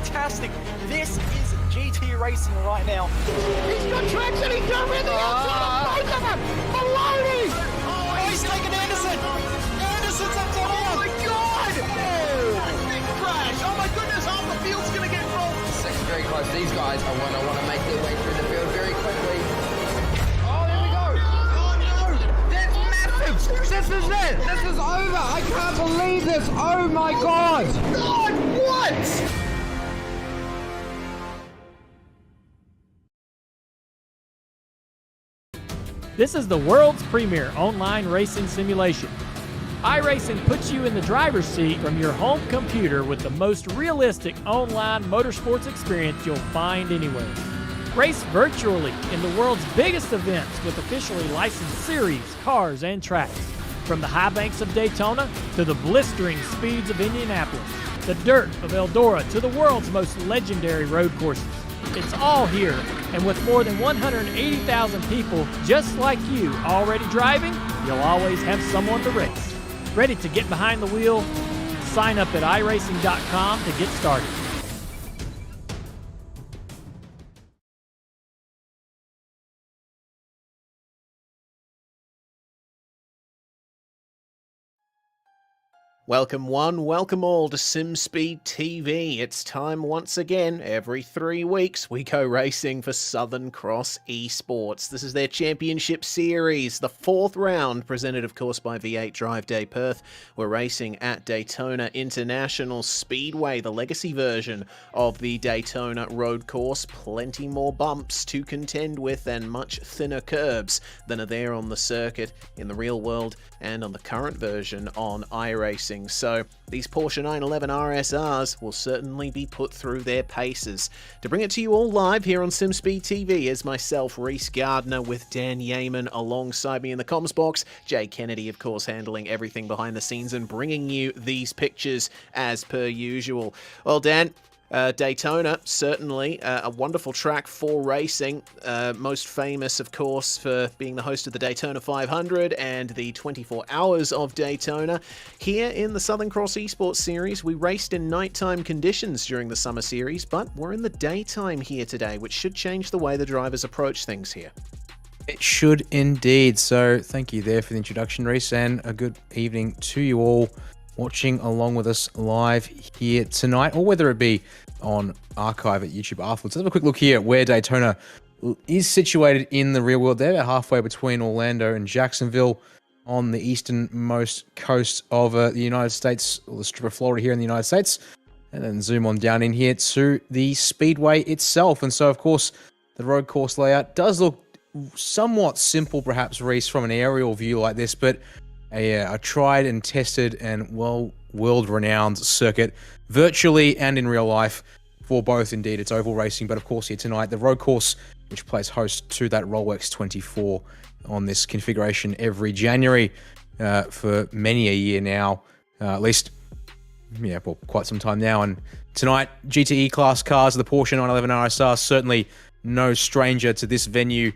fantastic. This is GT racing right now. He's got tracks and he's going with the outside of both of them. Maloney! Oh, he's taken Anderson. Anderson's up to Oh my God! Big crash. Oh my goodness, half the field's going to get rolled. Second very close. These guys are want to make their way through the field very quickly. Oh, here we go. Oh no! That's massive! This is it! This is over! I can't believe this! Oh my God! God, what? This is the world's premier online racing simulation. iRacing puts you in the driver's seat from your home computer with the most realistic online motorsports experience you'll find anywhere. Race virtually in the world's biggest events with officially licensed series, cars, and tracks. From the high banks of Daytona to the blistering speeds of Indianapolis, the dirt of Eldora to the world's most legendary road courses. It's all here, and with more than 180,000 people just like you already driving, you'll always have someone to race. Ready to get behind the wheel? Sign up at iRacing.com to get started. Welcome one, welcome all to SimSpeed TV. It's time once again, every 3 weeks, we go racing for Southern Cross ESports. This is their championship series, the 4th round, presented of course by V8 Drive Day Perth. We're racing at Daytona International Speedway, the legacy version of the Daytona road course. Plenty more bumps to contend with and much thinner curbs than are there on the circuit in the real world and on the current version on iRacing. So these Porsche 911 RSRs will certainly be put through their paces. To bring it to you all live here on SimSpeed TV is myself, Reese Gardner, with Dan Yeaman alongside me in the comms box. Jay Kennedy, of course, handling everything behind the scenes and bringing you these pictures as per usual. Well, Dan, Daytona, certainly a wonderful track for racing. Most famous, of course, for being the host of the Daytona 500 and the 24 Hours of Daytona. Here in the Southern Cross Esports Series, we raced in nighttime conditions during the summer series, but we're in the daytime here today, which should change the way the drivers approach things here. It should indeed. So thank you there for the introduction, Reese, and a good evening to you all watching along with us live here tonight, or whether it be on archive at YouTube afterwards. Let's have a quick look here at where Daytona is situated in the real world. They're about halfway between Orlando and Jacksonville on the easternmost coast of the United States, or the strip of Florida here in the United States. And then zoom on down in here to the speedway itself. And so, of course, the road course layout does look somewhat simple, perhaps, Reese, from an aerial view like this, but a tried and tested and world-renowned circuit, virtually and in real life, for both indeed. It's oval racing, but of course here tonight, the road course, which plays host to that Rolex 24 on this configuration every January for many a year now, at least, yeah, well, quite some time now. And tonight, GTE class cars, the Porsche 911 RSR, certainly no stranger to this venue.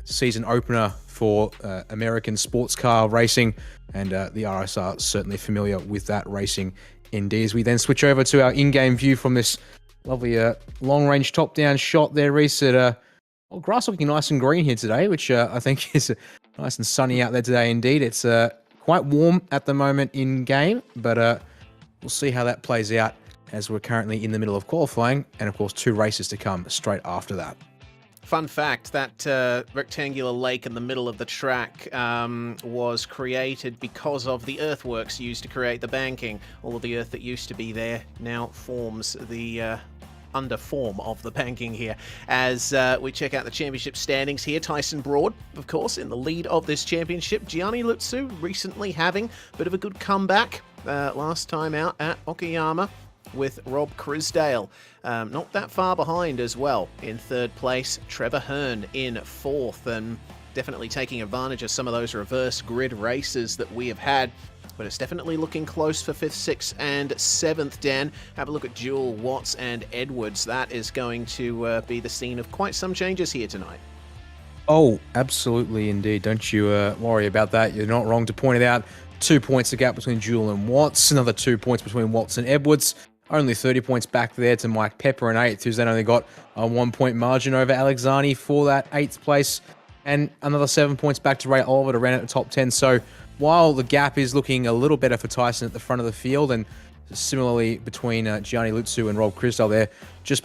Season opener for American sports car racing, and the RSR certainly familiar with that racing indeed. As we then switch over to our in-game view from this lovely long-range top-down shot there, Reese, at grass looking nice and green here today, which I think is nice and sunny out there today indeed. It's quite warm at the moment in-game, but we'll see how that plays out as we're currently in the middle of qualifying, and of course 2 races to come straight after that. Fun fact, that rectangular lake in the middle of the track was created because of the earthworks used to create the banking. All of the earth that used to be there now forms the underform of the banking here. As we check out the championship standings here, Tyson Broad, of course, in the lead of this championship. Gianni Lutsu recently having a bit of a good comeback last time out at Okayama, with Rob Crisdale not that far behind as well. In 3rd place, Trevor Hearn in 4th, and definitely taking advantage of some of those reverse grid races that we have had. But it's definitely looking close for 5th, 6th, and 7th, Dan. Have a look at Jewel, Watts, and Edwards. That is going to be the scene of quite some changes here tonight. Oh, absolutely indeed. Don't you worry about that. You're not wrong to point it out. 2 points a gap between Jewel and Watts. Another 2 points between Watts and Edwards. only 30 points back there to Mike Pepper in 8th, who's then only got a 1-point margin over Alexani for that 8th place, and another 7 points back to Ray Oliver to round out the top 10. So while the gap is looking a little better for Tyson at the front of the field, and similarly between Gianni Lutsu and Rob Crisdale there, just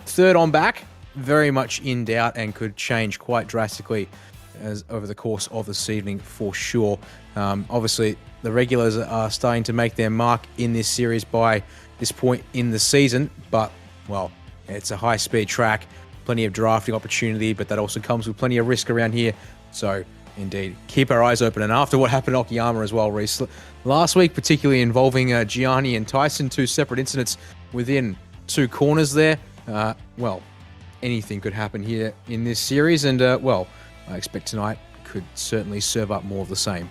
third on back, very much in doubt and could change quite drastically as over the course of this evening for sure. Obviously, the regulars are starting to make their mark in this series by this point in the season, but, well, it's a high-speed track, plenty of drafting opportunity, but that also comes with plenty of risk around here. So, indeed, keep our eyes open. And after what happened at Okayama as well, Reese, last week, particularly involving Gianni and Tyson, 2 separate incidents within 2 corners there, well, anything could happen here in this series, and, well, I expect tonight could certainly serve up more of the same.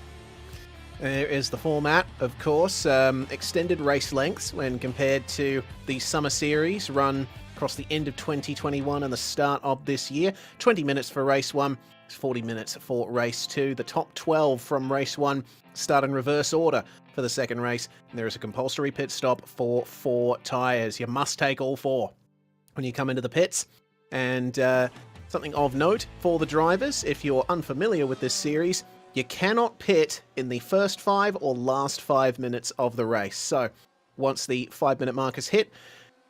There is the format, of course. Extended race lengths when compared to the summer series run across the end of 2021 and the start of this year. 20 minutes for race 1, 40 minutes for race 2. The top 12 from race 1 start in reverse order for the second race. And there is a compulsory pit stop for 4 tyres. You must take all 4 when you come into the pits. And something of note for the drivers, if you're unfamiliar with this series, you cannot pit in the first 5 or last 5 minutes of the race. So once the 5-minute mark is hit,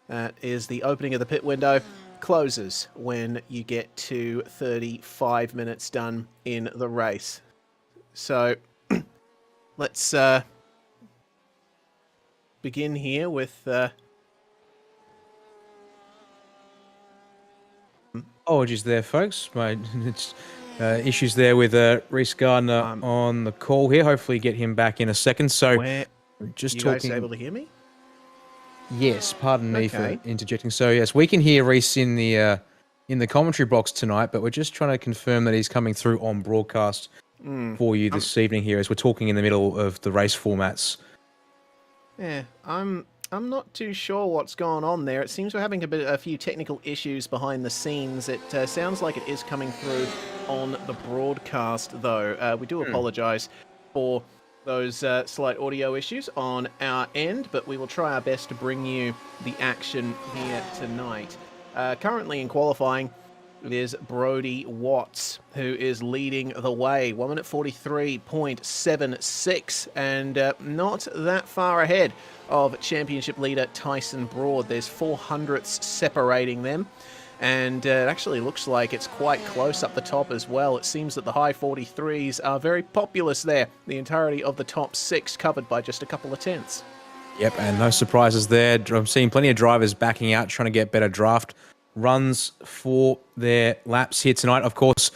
that is the opening of the pit window, closes when you get to 35 minutes done in the race. So let's begin here with... Apologies there, folks. It's issues there with Reese Gardner on the call here. Hopefully get him back in a second. So just you talking... guys able to hear me? Yes, pardon me for interjecting. So yes, we can hear Reese in the commentary box tonight, but we're just trying to confirm that he's coming through on broadcast for you this evening here as we're talking in the middle of the race formats. Yeah, I'm not too sure what's going on there. It seems we're having a few technical issues behind the scenes. It sounds like it is coming through on the broadcast, though. We do apologise for those slight audio issues on our end, but we will try our best to bring you the action here tonight. Currently in qualifying, it is Brody Watts who is leading the way. 1 minute 43.76, and not that far ahead of championship leader Tyson Broad. There's 0.04 separating them, and it actually looks like it's quite close up the top as well. It seems that the high 43s are very populous there. The entirety of the top 6 covered by just a couple of tenths. Yep, and no surprises there. I'm seeing plenty of drivers backing out, trying to get better draft runs for their laps here tonight. Of course,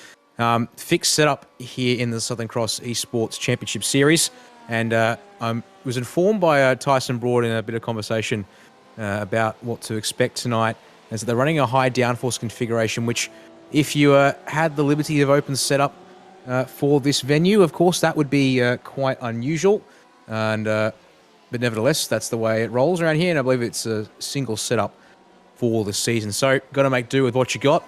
fixed setup here in the Southern Cross Esports Championship Series, and I was informed by Tyson Broad in a bit of conversation about what to expect tonight, is that they're running a high downforce configuration, which if you had the liberty of open setup for this venue, of course, that would be quite unusual, and but nevertheless, that's the way it rolls around here, and I believe it's a single setup for the season. So, got to make do with what you got.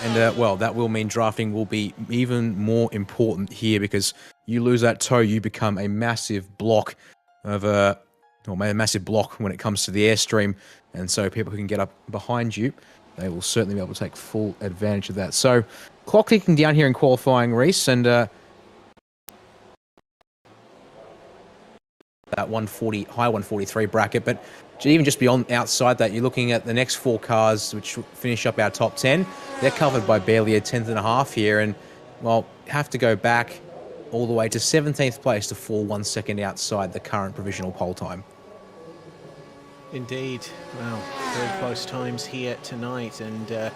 And, well, that will mean drafting will be even more important here, because you lose that toe, you become a massive block of a massive block when it comes to the airstream. And so people who can get up behind you, they will certainly be able to take full advantage of that. So, clock ticking down here in qualifying, Reese, and that 140, high 143 bracket, but even just beyond outside that, you're looking at the next 4 cars, which finish up our top 10. They're covered by barely a tenth and a half here, and, well, have to go back all the way to 17th place to fall 1 second outside the current provisional pole time. Indeed. Well, very close times here tonight, and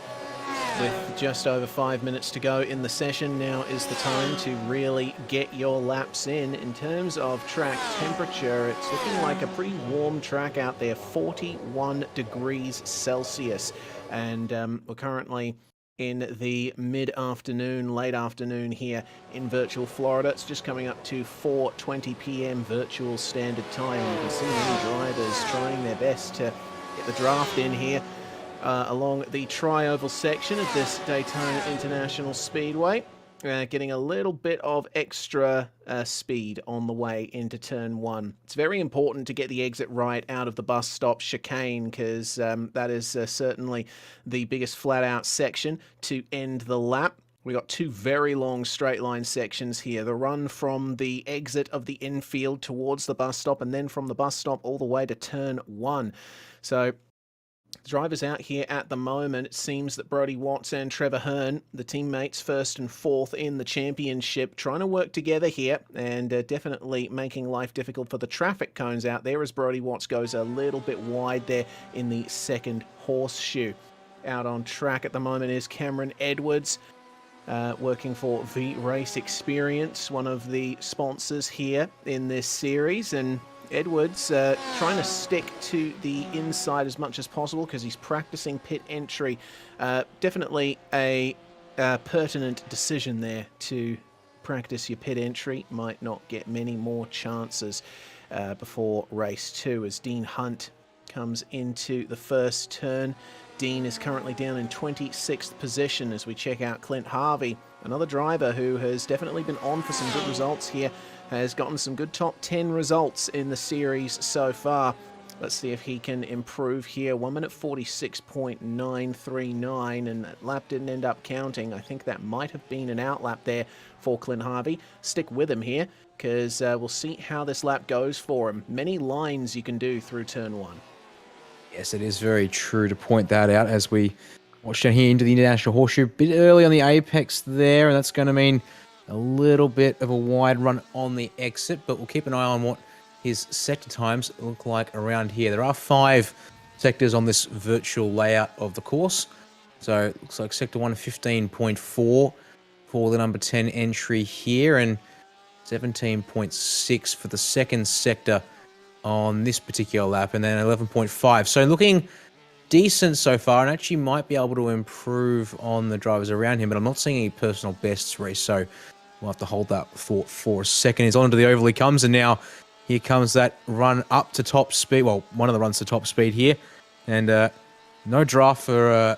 with just over 5 minutes to go in the session, now is the time to really get your laps in. In terms of track temperature, it's looking like a pretty warm track out there, 41 degrees Celsius. And we're currently in the mid-afternoon, late afternoon here in virtual Florida. It's just coming up to 4:20 p.m. virtual standard time. You can see many drivers trying their best to get the draft in here along the tri-oval section of this Daytona International Speedway. getting a little bit of extra speed on the way into turn 1. It's very important to get the exit right out of the bus stop chicane, because that is certainly the biggest flat-out section to end the lap. We got 2 very long straight line sections here. The run from the exit of the infield towards the bus stop, and then from the bus stop all the way to turn 1. So drivers out here at the moment, it seems that Brodie Watts and Trevor Hearn, the teammates first and fourth in the championship, trying to work together here, and definitely making life difficult for the traffic cones out there, as Brodie Watts goes a little bit wide there in the second horseshoe. Out on track at the moment is Cameron Edwards, working for V-Race Experience, one of the sponsors here in this series, and Edwards trying to stick to the inside as much as possible because he's practicing pit entry. Definitely a pertinent decision there to practice your pit entry. Might not get many more chances before race 2 as Dean Hunt comes into the first turn. Dean is currently down in 26th position as we check out Clint Harvey, another driver who has definitely been on for some good results here, has gotten some good top 10 results in the series so far. Let's see if he can improve here. 1 minute 46.939, and that lap didn't end up counting. I think that might have been an out lap there for Clint Harvey. Stick with him here, because we'll see how this lap goes for him. Many lines you can do through turn 1. Yes, it is very true to point that out as we watch down here into the International Horseshoe. A bit early on the apex there, and that's going to mean a little bit of a wide run on the exit, but we'll keep an eye on what his sector times look like around here. There are 5 sectors on this virtual layout of the course. So it looks like sector 1, 15.4 for the number 10 entry here, and 17.6 for the second sector on this particular lap, and then 11.5. So looking decent so far, and actually might be able to improve on the drivers around him, but I'm not seeing any personal bests race, so we'll have to hold that thought for a second. He's on to the oval he comes, and now here comes that run up to top speed. Well, one of the runs to top speed here, and no draft for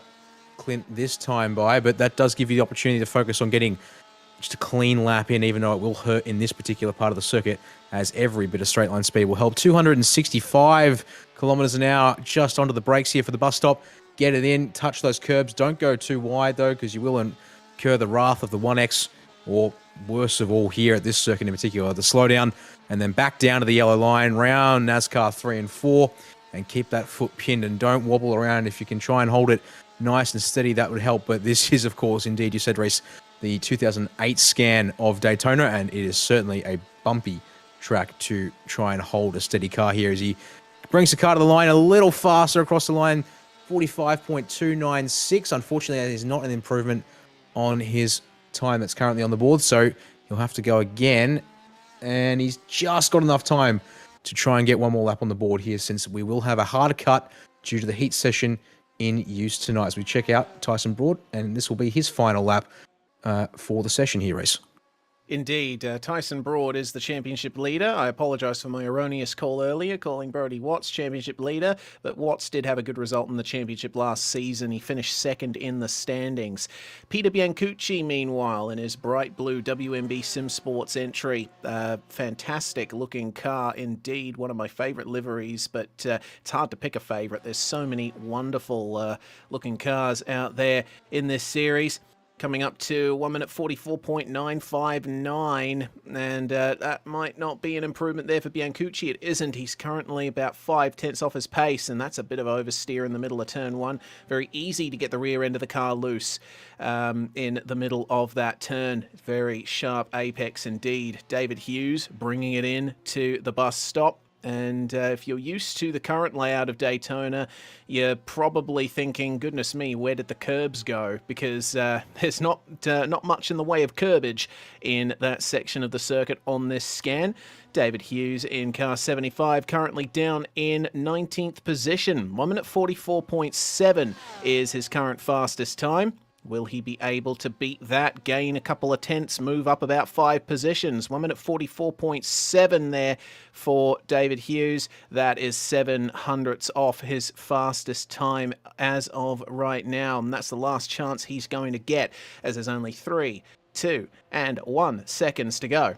Clint this time by, but that does give you the opportunity to focus on getting just a clean lap in, even though it will hurt in this particular part of the circuit, as every bit of straight line speed will help. 265 kilometers an hour just onto the brakes here for the bus stop. Get it in, touch those curbs. Don't go too wide though, because you will incur the wrath of the 1X, or worst of all here at this circuit in particular, the slowdown, and then back down to the yellow line, round NASCAR 3 and 4, and keep that foot pinned and don't wobble around. If you can try and hold it nice and steady, that would help. But this is, of course, indeed, you said, race, the 2008 scan of Daytona, and it is certainly a bumpy track to try and hold a steady car here as he brings the car to the line a little faster across the line, 45.296. Unfortunately, that is not an improvement on his time that's currently on the board, so he'll have to go again, and he's just got enough time to try and get one more lap on the board here, since we will have a harder cut due to the heat session in use tonight as we check out Tyson Broad, and this will be his final lap for the session here, race. Indeed, Tyson Broad is the championship leader. I apologise for my erroneous call earlier, calling Brodie Watts championship leader, but Watts did have a good result in the championship last season. He finished second in the standings. Peter Biancucci, meanwhile, in his bright blue WMB Sim Sports entry. Fantastic looking car indeed, one of my favourite liveries, but it's hard to pick a favourite. There's so many wonderful looking cars out there in this series. Coming up to 1 minute 44.959, and that might not be an improvement there for Biancucci. It isn't. He's currently about 5/10 off his pace, and that's a bit of oversteer in the middle of turn 1. Very easy to get the rear end of the car loose in the middle of that turn. Very sharp apex indeed. David Hughes bringing it in to the bus stop. And if you're used to the current layout of Daytona, you're probably thinking, goodness me, where did the curbs go? Because there's not much in the way of curbage in that section of the circuit on this scan. David Hughes in car 75, currently down in 19th position. 1 minute 44.7 is his current fastest time. Will he be able to beat that, gain a couple of tenths, move up about 5 positions? 1 minute 44.7 there for David Hughes. That is 7/100ths off his fastest time as of right now. And that's the last chance he's going to get, as there's only 3 2, and 1 seconds to go.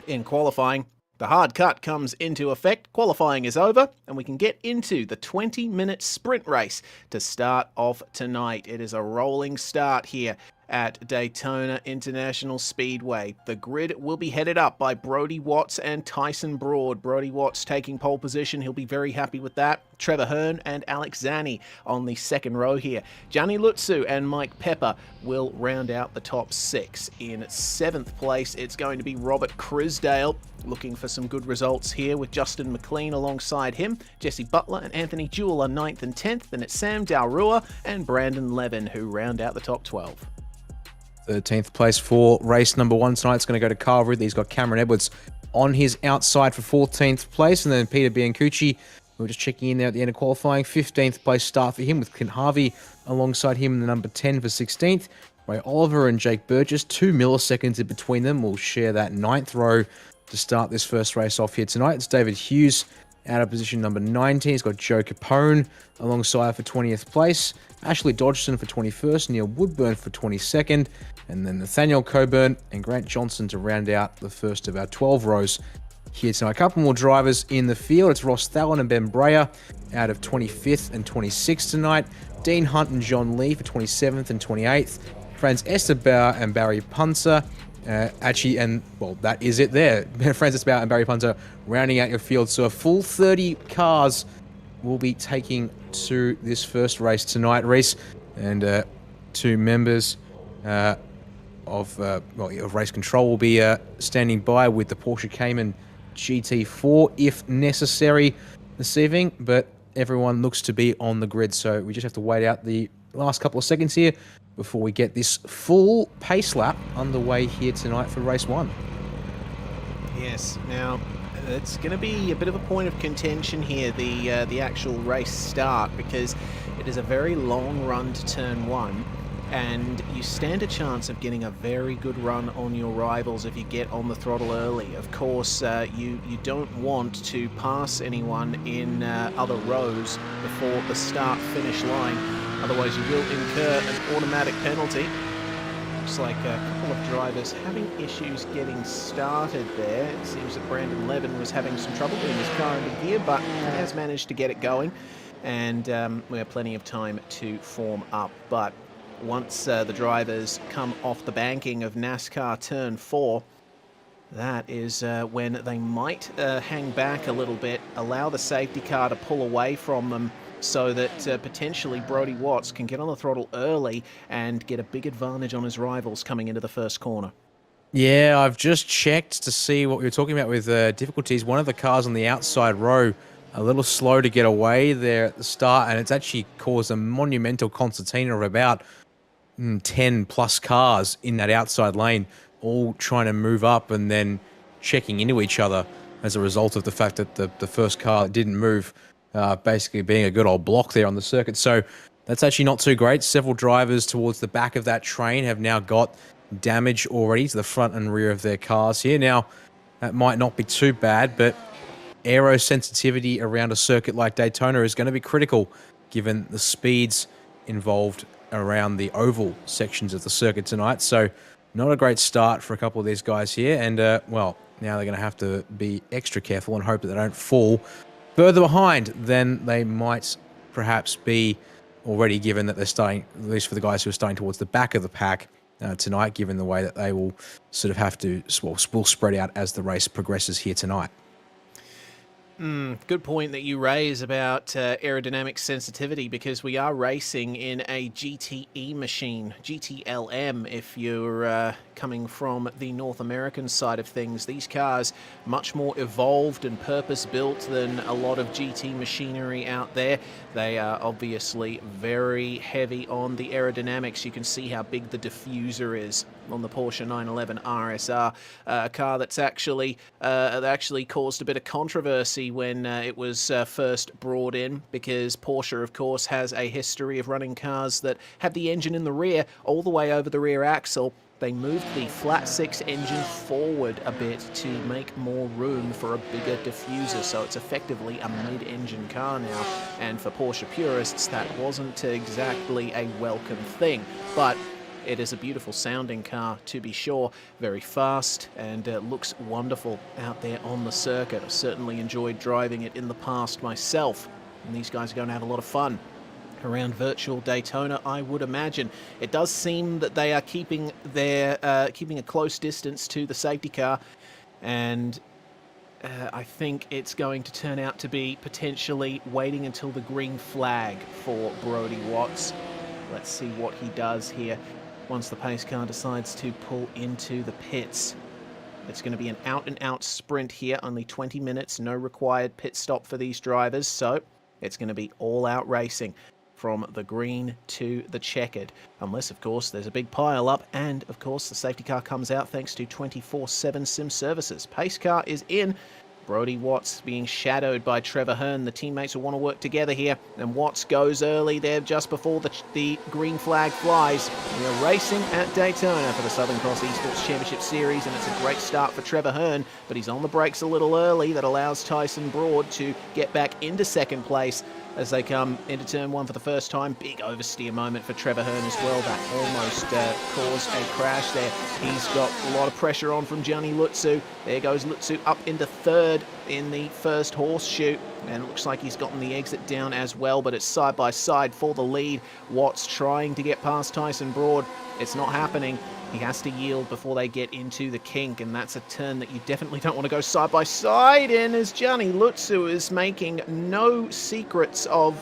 In qualifying, the hard cut comes into effect, qualifying is over, and we can get into the 20-minute sprint race to start off tonight. It is a rolling start here at Daytona International Speedway. The grid will be headed up by Brody Watts and Tyson Broad. Brody Watts taking pole position. He'll be very happy with that. Trevor Hearn and Alex Zani on the second row here. Gianni Lutsu and Mike Pepper will round out the top 6. In 7th place, it's going to be Robert Crisdale, looking for some good results here with Justin McLean alongside him. Jesse Butler and Anthony Jewell are 9th and 10th. Then it's Sam Dalrua and Brandon Levin who round out the top 12. 13th place for race number 1 tonight. It's going to go to Carl Ridley. He's got Cameron Edwards on his outside for 14th place. And then Peter Biancucci, we were just checking in there at the end of qualifying. 15th place start for him with Clint Harvey alongside him in the number 10 for 16th. Ray Oliver and Jake Burgess, 2 milliseconds in between them. We'll share that 9th row to start this first race off here tonight. It's David Hughes out of position number 19. He's got Joe Capone alongside for 20th place. Ashley Dodgson for 21st. Neil Woodburn for 22nd. And then Nathaniel Coburn and Grant Johnson to round out the first of our 12 rows here tonight. A couple more drivers in the field. It's Ross Thallon and Ben Breyer out of 25th and 26th tonight. Dean Hunt and John Lee for 27th and 28th. Franz Esterbauer and Barry Punter. That is it there. Franz Esterbauer and Barry Punter rounding out your field. So a full 30 cars will be taking to this first race tonight, Reese. And 2 members of race control will be standing by with the Porsche Cayman GT4 if necessary this evening, but everyone looks to be on the grid, so we just have to wait out the last couple of seconds here before we get this full pace lap underway here tonight for race 1. Yes, now it's going to be a bit of a point of contention here, the actual race start, because it is a very long run to turn 1. And you stand a chance of getting a very good run on your rivals if you get on the throttle early. Of course, you don't want to pass anyone in other rows before the start-finish line. Otherwise, you will incur an automatic penalty. Looks like a couple of drivers having issues getting started there. It seems that Brandon Levin was having some trouble getting his car into gear, but he has managed to get it going. And we have plenty of time to form up. But once the drivers come off the banking of NASCAR Turn 4, that is when they might hang back a little bit, allow the safety car to pull away from them so that potentially Brody Watts can get on the throttle early and get a big advantage on his rivals coming into the first corner. Yeah, I've just checked to see what we were talking about with difficulties. One of the cars on the outside row, a little slow to get away there at the start, and it's actually caused a monumental concertina of about 10 plus cars in that outside lane, all trying to move up and then checking into each other as a result of the fact that the first car didn't move, basically being a good old block there on the circuit. So that's actually not too great. Several drivers towards the back of that train have now got damage already to the front and rear of their cars here. Now, that might not be too bad, but aero sensitivity around a circuit like Daytona is going to be critical given the speeds involved around the oval sections of the circuit tonight. So not a great start for a couple of these guys here. And, now they're going to have to be extra careful and hope that they don't fall further behind than they might perhaps be already, given that they're starting, at least for the guys who are starting towards the back of the pack tonight, given the way that they will sort of have to, will spread out as the race progresses here tonight. Good point that you raise about aerodynamic sensitivity, because we are racing in a GTE machine, GTLM if you're coming from the North American side of things. These cars much more evolved and purpose-built than a lot of GT machinery out there. They are obviously very heavy on the aerodynamics. You can see how big the diffuser is on the Porsche 911 RSR, a car that's actually caused a bit of controversy when it was first brought in, because Porsche, of course, has a history of running cars that have the engine in the rear all the way over the rear axle. They moved the flat six engine forward a bit to make more room for a bigger diffuser, so it's effectively a mid-engine car now, and for Porsche purists that wasn't exactly a welcome thing. But It is a beautiful sounding car, to be sure. Very fast and looks wonderful out there on the circuit. I've certainly enjoyed driving it in the past myself, and these guys are going to have a lot of fun around virtual Daytona, I would imagine. It does seem that they are keeping a close distance to the safety car, and I think it's going to turn out to be potentially waiting until the green flag for Brodie Watts. Let's see what he does here once the pace car decides to pull into the pits. It's going to be an out-and-out sprint here, only 20 minutes, no required pit stop for these drivers, so it's going to be all-out racing from the green to the checkered, unless, of course, there's a big pile-up, and, of course, the safety car comes out thanks to 24/7 sim services. Pace car is in. Brodie Watts being shadowed by Trevor Hearn. The teammates will want to work together here, and Watts goes early there just before the green flag flies. We are racing at Daytona for the Southern Cross Esports Championship Series, and it's a great start for Trevor Hearn, but he's on the brakes a little early. That allows Tyson Broad to get back into second place as they come into turn one for the first time. Big oversteer moment for Trevor Hearn as well. That almost caused a crash there. He's got a lot of pressure on from Gianni Lutsu. There goes Lutsu up into third in the first horseshoe, and it looks like he's gotten the exit down as well, but it's side by side for the lead. Watts trying to get past Tyson Broad. It's not happening. He has to yield before they get into the kink, and that's a turn that you definitely don't want to go side by side in, as Gianni Lutsu is making no secrets of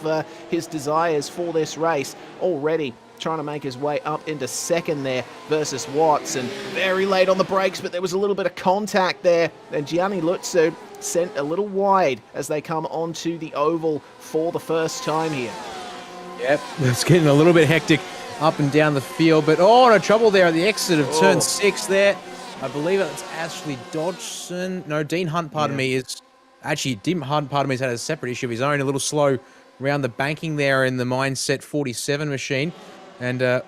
his desires for this race. Already trying to make his way up into second there versus Watts, and very late on the brakes, but there was a little bit of contact there, and Gianni Lutsu sent a little wide as they come onto the oval for the first time here. Yep, it's getting a little bit hectic up and down the field, but no trouble there at the exit of turn 6 there. I believe it's Ashley Dodgson. No, Dean Hunt, pardon me, is actually, Dean Hunt, pardon me, has had a separate issue of his own, a little slow around the banking there in the Mindset 47 machine. And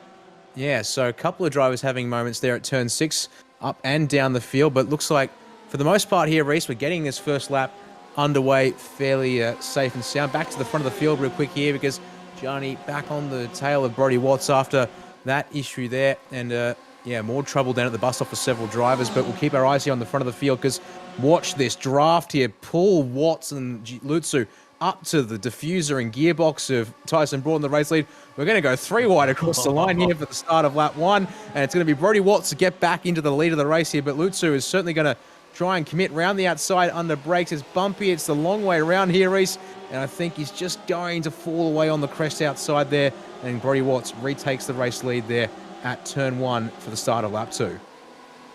yeah, so a couple of drivers having moments there at turn 6 up and down the field, but looks like for the most part here, Reese, we're getting this first lap underway fairly safe and sound. Back to the front of the field real quick here, because Gianni back on the tail of Brodie Watts after that issue there. And yeah, more trouble down at the bus stop for several drivers, but we'll keep our eyes here on the front of the field, because watch this draft here. Pull Watts and Lutsu up to the diffuser and gearbox of Tyson Broad in the race lead. We're going to go 3 wide across the line here for the start of lap 1, and it's going to be Brodie Watts to get back into the lead of the race here, but Lutsu is certainly going to try and commit round the outside under brakes. It's bumpy. It's the long way around here, Reese. And I think he's just going to fall away on the crest outside there. And Brodie Watts retakes the race lead there at turn 1 for the start of lap 2.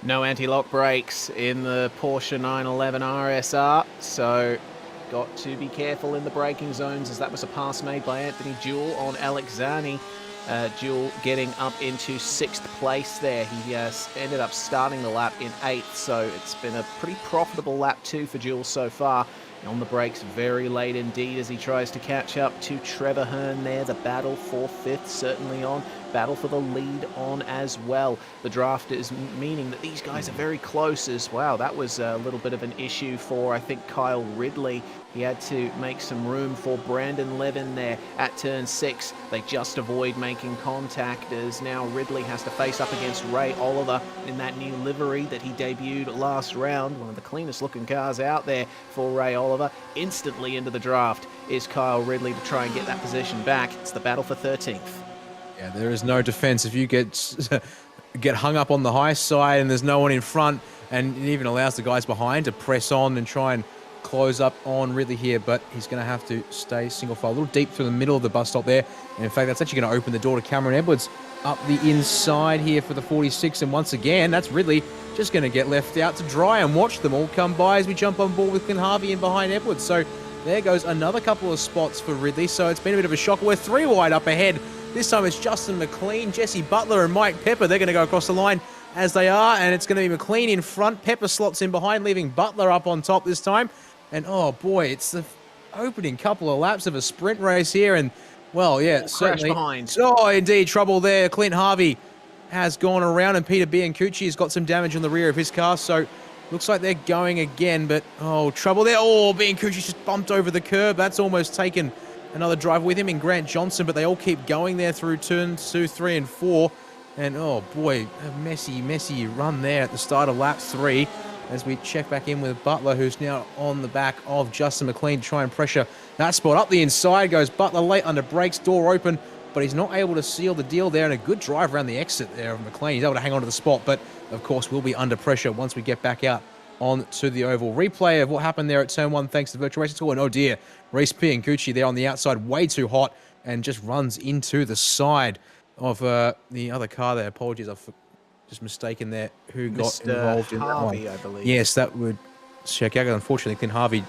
No anti-lock brakes in the Porsche 911 RSR, so got to be careful in the braking zones, as that was a pass made by Anthony Jewell on Alex Zani. Jewell getting up into 6th place there. He ended up starting the lap in 8th, so it's been a pretty profitable lap 2 for Jewell so far. On the brakes very late indeed as he tries to catch up to Trevor Hearn there. The battle for 5th certainly on. Battle for the lead on as well. The draft is meaning that these guys are very close as well. That was a little bit of an issue for, I think, Kyle Ridley. He had to make some room for Brandon Levin there at turn 6. They just avoid making contact, as now Ridley has to face up against Ray Oliver in that new livery that he debuted last round. One of the cleanest looking cars out there for Ray Oliver. Instantly into the draft is Kyle Ridley to try and get that position back. It's the battle for 13th. Yeah, there is no defense if you get hung up on the high side and there's no one in front, and it even allows the guys behind to press on and try and close up on Ridley here, but he's going to have to stay single file a little deep through the middle of the bus stop there. And in fact, that's actually going to open the door to Cameron Edwards up the inside here for the 46. And once again, that's Ridley just going to get left out to dry, and watch them all come by as we jump on board with Clint Harvey in behind Edwards. So there goes another couple of spots for Ridley. So it's been a bit of a shock. We're 3 wide up ahead. This time it's Justin McLean, Jesse Butler, and Mike Pepper. They're going to go across the line as they are, and it's going to be McLean in front. Pepper slots in behind, leaving Butler up on top this time. And oh boy, it's the opening couple of laps of a sprint race here, and well, yeah, certainly. Behind. Oh, indeed, trouble there. Clint Harvey has gone around, and Peter Biancucci has got some damage on the rear of his car, so looks like they're going again, but oh, trouble there. Oh, Biancucci just bumped over the curb. That's almost taken another drive with him in Grant Johnson, but they all keep going there through turns 2, 3, and 4. And oh boy, a messy run there at the start of lap 3 as we check back in with Butler, who's now on the back of Justin McLean to try and pressure that spot. Up the inside goes Butler, late under brakes, door open, but he's not able to seal the deal there, and a good drive around the exit there of McLean. He's able to hang on to the spot, but of course we'll be under pressure once we get back out on to the oval. Replay of what happened there at turn 1 thanks to Virtual Racing Tour, and oh dear, Reese P and Gucci there on the outside, way too hot, and just runs into the side of the other car there. Apologies, I've just mistaken there who got Mr. involved in Harvey, that one. I believe. Yes, that would check out. Unfortunately, Clint Harvey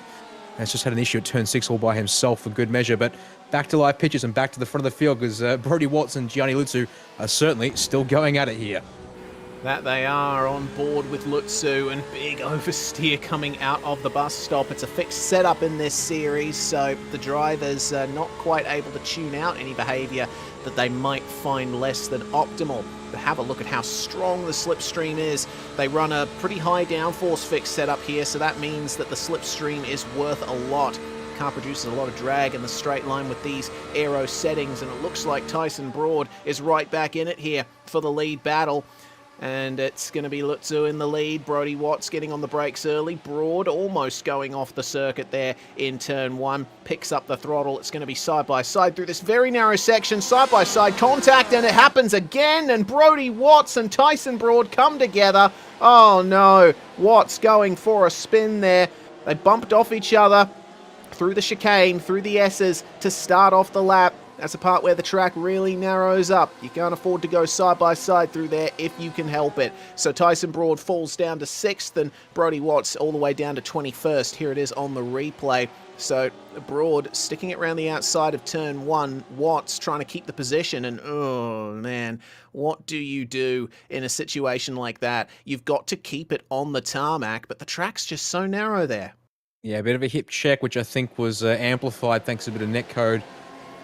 has just had an issue at turn 6 all by himself for good measure. But back to live pitches and back to the front of the field because Brody Watts and Gianni Lutsu are certainly still going at it here. That they are on board with Lutsu, and big oversteer coming out of the bus stop. It's a fixed setup in this series, so the drivers are not quite able to tune out any behaviour that they might find less than optimal. But have a look at how strong the slipstream is. They run a pretty high downforce fixed setup here, so that means that the slipstream is worth a lot. The car produces a lot of drag in the straight line with these aero settings, and it looks like Tyson Broad is right back in it here for the lead battle. And it's going to be Lutzu in the lead. Brody Watts getting on the brakes early. Broad almost going off the circuit there in turn 1. Picks up the throttle. It's going to be side-by-side through this very narrow section. Side-by-side contact, and it happens again. And Brody Watts and Tyson Broad come together. Oh, no. Watts going for a spin there. They bumped off each other through the chicane, through the S's to start off the lap. That's the part where the track really narrows up. You can't afford to go side-by-side through there if you can help it. So Tyson Broad falls down to 6th and Brody Watts all the way down to 21st. Here it is on the replay. So Broad sticking it around the outside of turn 1. Watts trying to keep the position, and oh man, what do you do in a situation like that? You've got to keep it on the tarmac, but the track's just so narrow there. Yeah, a bit of a hip check, which I think was amplified thanks to a bit of netcode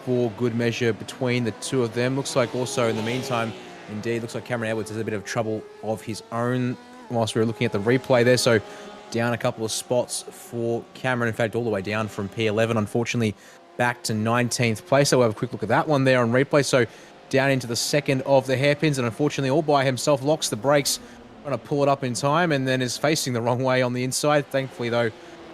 for good measure between the two of them. Looks like also in the meantime, indeed, looks like Cameron Edwards has a bit of trouble of his own whilst we were looking at the replay there. So down a couple of spots for Cameron. In fact, all the way down from P11, unfortunately, back to 19th place. So we'll have a quick look at that one there on replay. So down into the second of the hairpins, and unfortunately all by himself, locks the brakes, trying to pull it up in time, and then is facing the wrong way on the inside. Thankfully, though,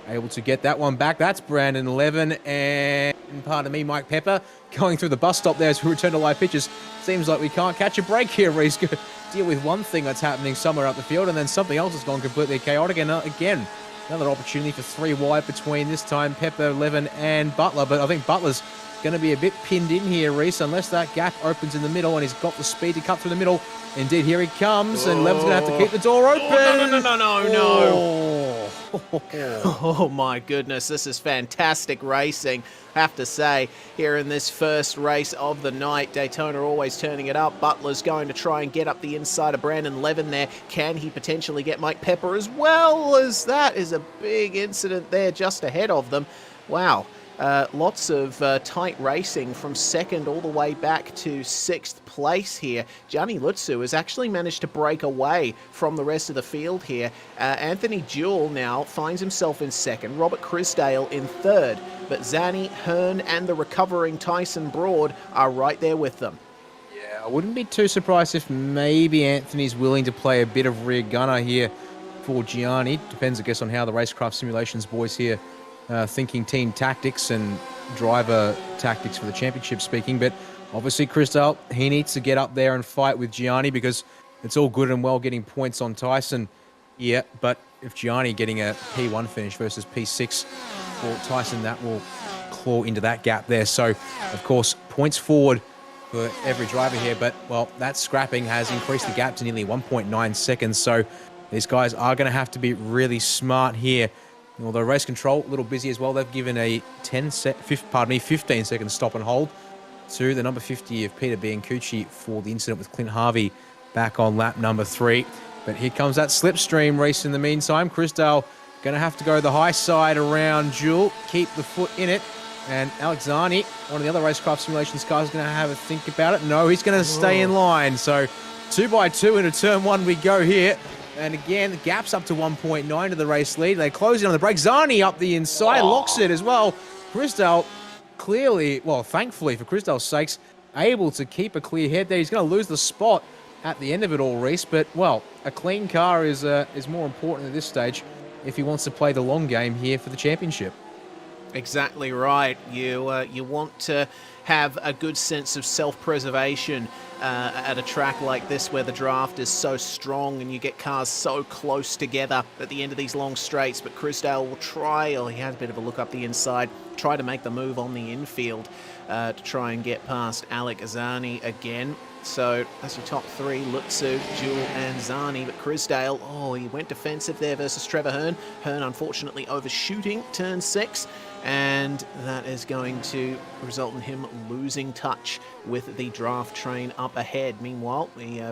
able to get that one back. That's Brandon 11 and, pardon me, Mike Pepper going through the bus stop there as we return to live pitches. Seems like we can't catch a break here, Reese. Deal with one thing that's happening somewhere up the field, and then something else has gone completely chaotic. And again, another opportunity for 3 wide between this time Pepper, 11 and Butler. But I think Butler's going to be a bit pinned in here, Reese, unless that gap opens in the middle and he's got the speed to cut through the middle. Indeed, here he comes, and Levin's going to have to keep the door open. No. Oh my goodness, this is fantastic racing, I have to say, here in this first race of the night. Daytona always turning it up. Butler's going to try and get up the inside of Brandon Levin there. Can he potentially get Mike Pepper as well? As that is a big incident there just ahead of them. Wow. Lots of tight racing from second all the way back to 6th place here. Gianni Lutsu has actually managed to break away from the rest of the field here. Anthony Jewell now finds himself in second. Robert Crisdale in third. But Zanny, Hearn and the recovering Tyson Broad are right there with them. Yeah, I wouldn't be too surprised if maybe Anthony's willing to play a bit of rear gunner here for Gianni. Depends, I guess, on how the Racecraft Simulations boys here thinking team tactics and driver tactics for the championship speaking. But obviously Crisdale, he needs to get up there and fight with Gianni because it's all good and well getting points on Tyson here, but if Gianni getting a P1 finish versus P6 for Tyson, that will claw into that gap there. So of course points forward for every driver here, but well, that scrapping has increased the gap to nearly 1.9 seconds. So these guys are going to have to be really smart here. Although race control a little busy as well, they've given a 15-second stop and hold to the number 50 of Peter Biancucci for the incident with Clint Harvey back on lap number 3. But here comes that slipstream race in the meantime. Crisdale going to have to go the high side around Jewel, keep the foot in it. And Alex Zani, one of the other Racecraft Simulations cars, is going to have a think about it. No, he's going to stay in line. So 2x2 into turn 1 we go here. And again, the gap's up to 1.9 to the race lead. They close it on the brake. Zani up the inside, locks it as well. Crisdale clearly, well, thankfully for Crisdale's sakes, able to keep a clear head there. He's going to lose the spot at the end of it all, Reese. But, well, a clean car is more important at this stage if he wants to play the long game here for the championship. Exactly right. You want to have a good sense of self-preservation at a track like this where the draft is so strong and you get cars so close together at the end of these long straights. But Crisdale will try, or he has a bit of a look up the inside, try to make the move on the infield to try and get past Alec Zani again. So that's your top three, Lutzu, Jewel and Zani. But Crisdale, he went defensive there versus Trevor Hearn. Hearn unfortunately overshooting turn 6. And that is going to result in him losing touch with the draft train up ahead. Meanwhile,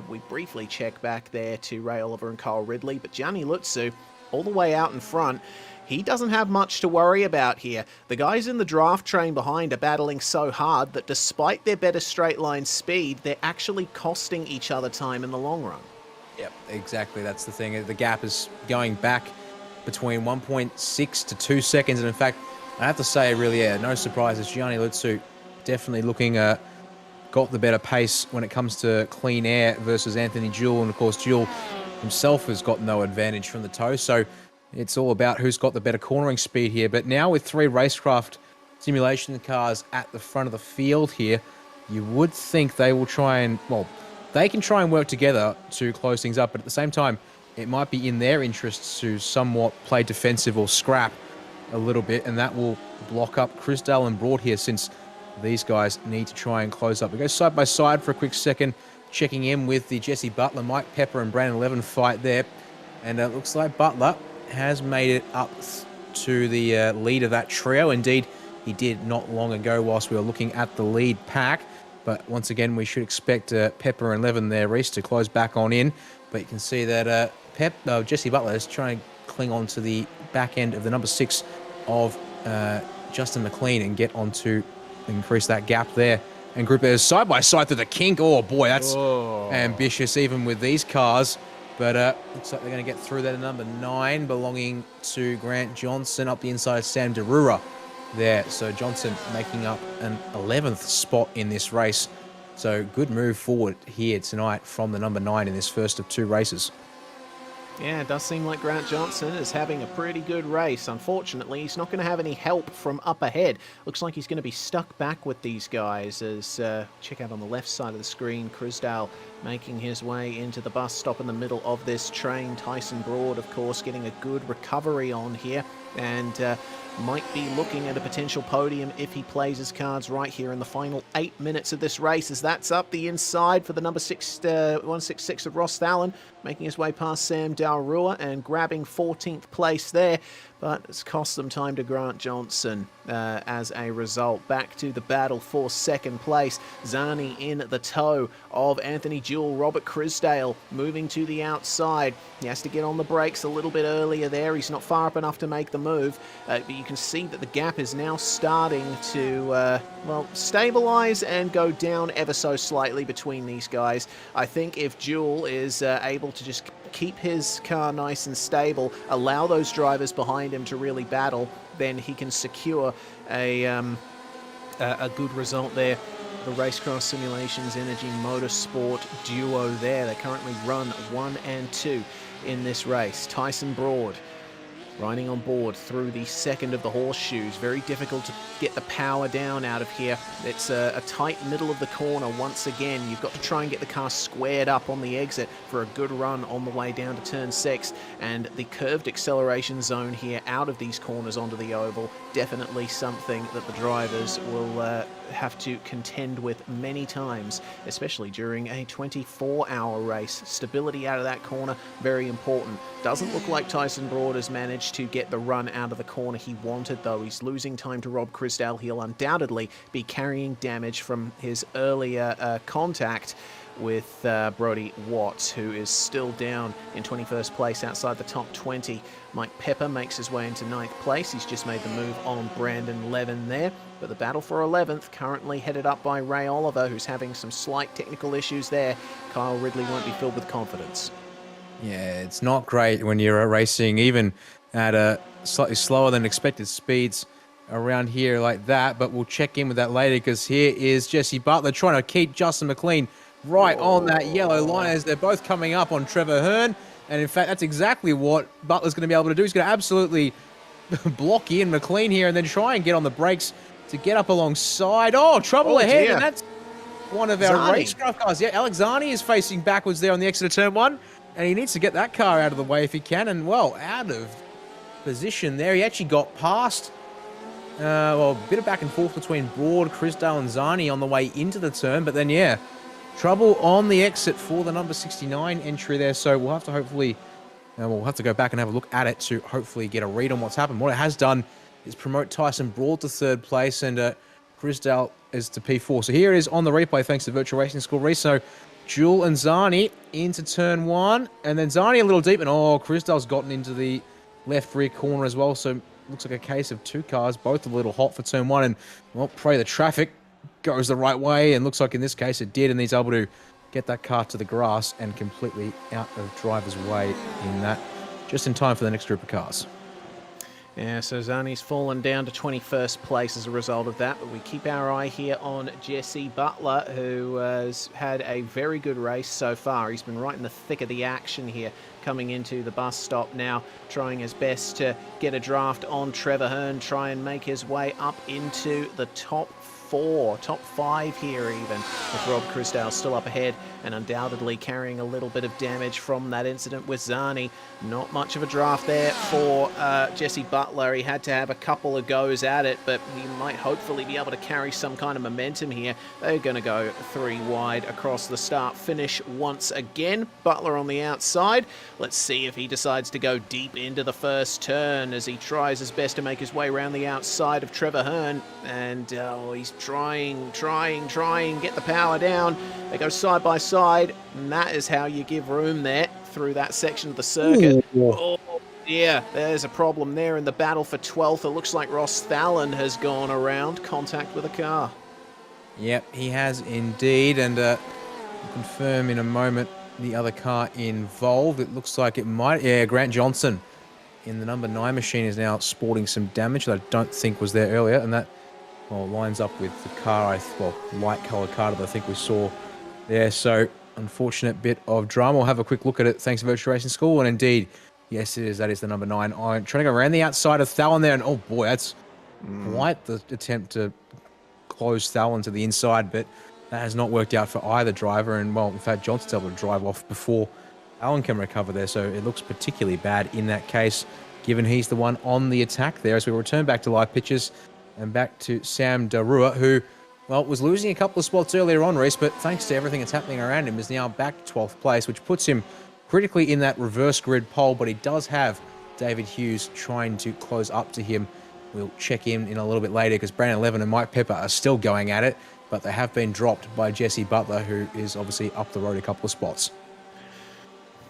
we briefly check back there to Ray Oliver and Kyle Ridley, but Gianni Lutzu, all the way out in front, he doesn't have much to worry about here. The guys in the draft train behind are battling so hard that despite their better straight line speed, they're actually costing each other time in the long run. Yep, exactly. That's the thing. The gap is going back between 1.6 to 2 seconds, and in fact, I have to say, really, no surprises. Gianni Lutzu definitely looking got the better pace when it comes to clean air versus Anthony Jewell. And, of course, Jewell himself has got no advantage from the toe. So it's all about who's got the better cornering speed here. But now with 3 racecraft simulation cars at the front of the field here, you would think they will try and, well, they can try and work together to close things up. But at the same time, it might be in their interests to somewhat play defensive or scrap a little bit, and that will block up Crisdale and Broad here, since these guys need to try and close up. We go side by side for a quick second, checking in with the Jesse Butler, Mike Pepper and Brandon Levin fight there, and it looks like Butler has made it up to the lead of that trio. Indeed, he did not long ago whilst we were looking at the lead pack, but once again we should expect Pepper and Levin there, Reese, to close back on in. But you can see that Jesse Butler is trying to cling on to the back end of the number 6 of Justin McLean and get on to increase that gap there. And Group is side by side through the kink. Oh boy, that's ambitious even with these cars. But looks like they're going to get through that at number 9, belonging to Grant Johnson, up the inside, Sam Derura there. So Johnson making up an 11th spot in this race. So good move forward here tonight from the number 9 in this first of 2 races. Yeah, it does seem like Grant Johnson is having a pretty good race. Unfortunately, he's not going to have any help from up ahead. Looks like he's going to be stuck back with these guys as, check out on the left side of the screen, Crisdale making his way into the bus stop in the middle of this train. Tyson Broad, of course, getting a good recovery on here, and might be looking at a potential podium if he plays his cards right here in the final 8 minutes of this race, as that's up the inside for the number 166 of Ross Allen, making his way past Sam Dalrua and grabbing 14th place there. But it's cost them time to Grant Johnson as a result. Back to the battle for second place. Zani in the tow of Anthony Jewell. Robert Crisdale moving to the outside. He has to get on the brakes a little bit earlier there. He's not far up enough to make the move. But you can see that the gap is now starting to, well, stabilize and go down ever so slightly between these guys. I think if Jewell is able to just keep his car nice and stable, allow those drivers behind him to really battle, then he can secure a good result there. The Racecraft Simulations Energy Motorsport duo there. They currently run 1 and 2 in this race. Tyson Broad riding on board through the second of the horseshoes. Very difficult to get the power down out of here. It's a tight middle of the corner once again. You've got to try and get the car squared up on the exit for a good run on the way down to turn 6. And the curved acceleration zone here out of these corners onto the oval, definitely something that the drivers will have to contend with many times, especially during a 24-hour race. Stability out of that corner, very important. Doesn't look like Tyson Broad has managed to get the run out of the corner he wanted, though. He's losing time to Rob Crisdale. He'll undoubtedly be carrying damage from his earlier contact with Brody Watts, who is still down in 21st place outside the top 20. Mike Pepper makes his way into 9th place. He's just made the move on Brandon Levin there. But the battle for 11th currently headed up by Ray Oliver, who's having some slight technical issues there. Kyle Ridley won't be filled with confidence. Yeah, it's not great when you're racing even at a slightly slower than expected speeds around here like that, but we'll check in with that later, because here is Jesse Butler trying to keep Justin McLean right on that yellow line as they're both coming up on Trevor Hearn. And in fact, that's exactly what Butler's going to be able to do. He's going to absolutely block Ian McLean here and then try and get on the brakes to get up alongside. Oh, trouble ahead. Dear. And that's one of our racecraft cars. Yeah, Alex Zani is facing backwards there on the exit of turn 1. And he needs to get that car out of the way if he can. And, well, out of position there. He actually got past, a bit of back and forth between Broad, Chrisdale, and Zani on the way into the turn. But then, yeah, trouble on the exit for the number 69 entry there. So we'll have to hopefully, we'll have to go back and have a look at it to hopefully get a read on what's happened. What it has done is promote Tyson Broad to 3rd place and Chrisdale is to P4. So here it is on the replay thanks to Virtual Racing School Race. So Jewel and Zani into turn 1. And then Zani a little deep. And, Chrisdale's gotten into the left rear corner as well. So looks like a case of 2 cars, both a little hot for turn 1. And, well, pray the traffic goes the right way. And looks like in this case it did. And he's able to get that car to the grass and completely out of driver's way in that. Just in time for the next group of cars. Yeah, so Zani's fallen down to 21st place as a result of that, but we keep our eye here on Jesse Butler, who has had a very good race so far. He's been right in the thick of the action here, coming into the bus stop now, trying his best to get a draft on Trevor Hearn, try and make his way up into the top 5 here even, with Rob Chrisdale still up ahead and undoubtedly carrying a little bit of damage from that incident with Zani. Not much of a draft there for Jesse Butler. He had to have a couple of goes at it, but he might hopefully be able to carry some kind of momentum here. They're going to go 3 wide across the start finish once again. Butler on the outside. Let's see if he decides to go deep into the first turn as he tries his best to make his way around the outside of Trevor Hearn. And he's trying, get the power down. They go side by side, and that is how you give room there through that section of the circuit. Oh, yeah, there's a problem there in the battle for 12th. It looks like Ross Thalen has gone around contact with a car. Yep, he has indeed, and we'll confirm in a moment the other car involved. It looks like it might, Grant Johnson in the number 9 machine is now sporting some damage that I don't think was there earlier, and that lines up with the car, light coloured car that I think we saw there. So, unfortunate bit of drama. We'll have a quick look at it thanks to Virtual Racing School, and indeed, yes, it is. That is the number 9. I'm trying to go around the outside of Thalen there, and oh boy, that's quite the attempt to close Thalen to the inside, but that has not worked out for either driver. And, well, in fact, Johnson's able to drive off before Allen can recover there, so it looks particularly bad in that case, given he's the one on the attack there. As we return back to live pitches and back to Sam Darua, who, well, was losing a couple of spots earlier on, Reese, but thanks to everything that's happening around him, is now back to 12th place, which puts him critically in that reverse grid pole, but he does have David Hughes trying to close up to him. We'll check in a little bit later because Brandon Levin and Mike Pepper are still going at it, but they have been dropped by Jesse Butler, who is obviously up the road a couple of spots.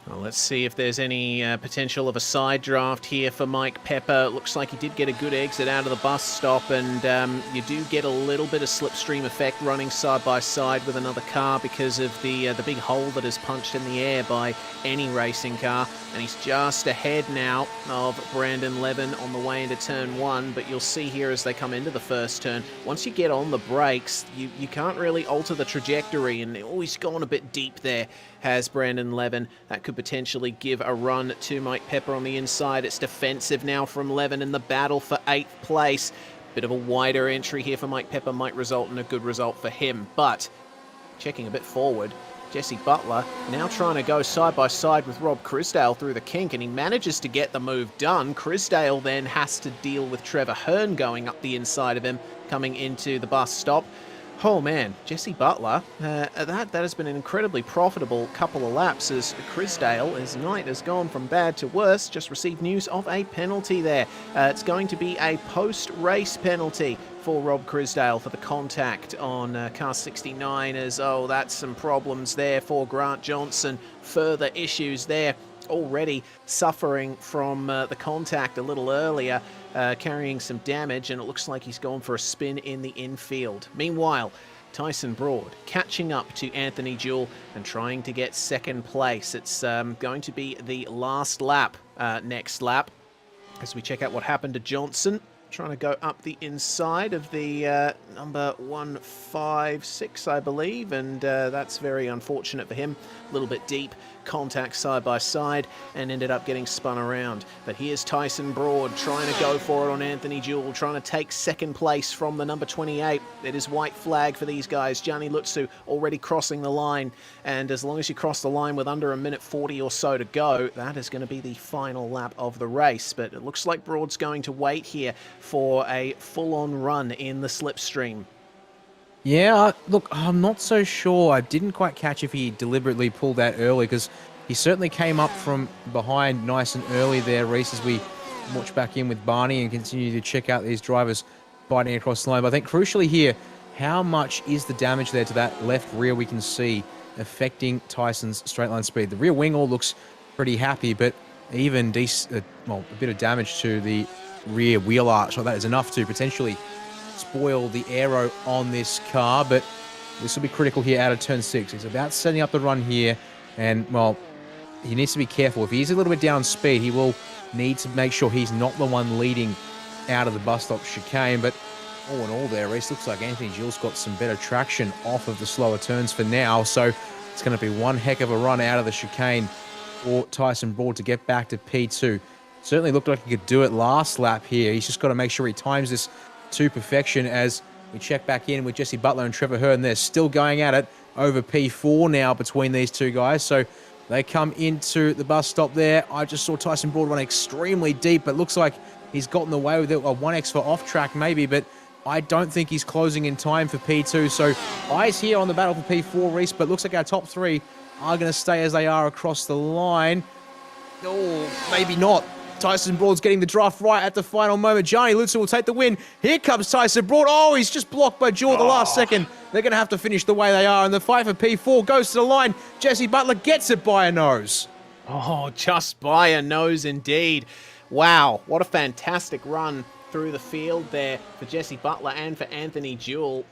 Well, let's see if there's any potential of a side draft here for Mike Pepper. Looks like he did get a good exit out of the bus stop, and you do get a little bit of slipstream effect running side by side with another car because of the big hole that is punched in the air by any racing car. And he's just ahead now of Brandon Levin on the way into turn 1, but you'll see here as they come into the first turn, once you get on the brakes, you can't really alter the trajectory, and he's gone a bit deep there, has Brandon Levin. That could potentially give a run to Mike Pepper on the inside. It's defensive now from Levin in the battle for 8th place. Bit of a wider entry here for Mike Pepper might result in a good result for him, but checking a bit forward, Jesse Butler now trying to go side by side with Rob Chrisdale through the kink, and he manages to get the move done. Chrisdale then has to deal with Trevor Hearn going up the inside of him, coming into the bus stop. Oh man, Jesse Butler, that has been an incredibly profitable couple of laps as Chrisdale, his night has gone from bad to worse, just received news of a penalty there. It's going to be a post-race penalty for Rob Chrisdale for the contact on car 69 as, that's some problems there for Grant Johnson. Further issues there. Already suffering from the contact a little earlier, carrying some damage, and it looks like he's gone for a spin in the infield. Meanwhile, Tyson Broad catching up to Anthony Jewell and trying to get 2nd place. It's going to be the last lap, next lap, as we check out what happened to Johnson. trying to go up the inside of the number 156, I believe, and that's very unfortunate for him. A little bit deep, contact side by side, and ended up getting spun around. But here's Tyson Broad trying to go for it on Anthony Jewell, trying to take second place from the number 28. It is white flag for these guys. Gianni Lutsu already crossing the line, and as long as you cross the line with under a minute 40 or so to go, that is going to be the final lap of the race. But it looks like Broad's going to wait here for a full-on run in the slipstream. Yeah, look, I'm not so sure. I didn't quite catch if he deliberately pulled that early, because he certainly came up from behind nice and early there, Reese, as we watch back in with Barney and continue to check out these drivers fighting across the line. But I think crucially here, how much is the damage there to that left rear we can see affecting Tyson's straight line speed? The rear wing all looks pretty happy, but even a bit of damage to the rear wheel arch, so that is enough to potentially spoil the aero on this car. But this will be critical here out of turn 6. He's about setting up the run here, and well, he needs to be careful. If he's a little bit down speed, he will need to make sure he's not the one leading out of the bus stop chicane. But all in all there, Reese, looks like Anthony Jewell's got some better traction off of the slower turns for now, so it's going to be one heck of a run out of the chicane for Tyson Broad to get back to P2. Certainly looked like he could do it last lap here. He's just got to make sure he times this to perfection. As we check back in with Jesse Butler and Trevor Hearn, they're still going at it over P4 now between these two guys. So they come into the bus stop there. I just saw Tyson Broad run extremely deep, but looks like he's gotten away with it. A 1x for off track maybe, but I don't think he's closing in time for P2. So eyes here on the battle for P4, Reese, but looks like our top three are going to stay as they are across the line. Oh, maybe not. Tyson Broad's getting the draft right at the final moment. Gianni Lutsu will take the win. Here comes Tyson Broad. Oh, he's just blocked by Jewell at the last second. They're going to have to finish the way they are, and the fight for P4 goes to the line. Jesse Butler gets it by a nose. Oh, just by a nose indeed. Wow, what a fantastic run through the field there for Jesse Butler and for Anthony Jewell.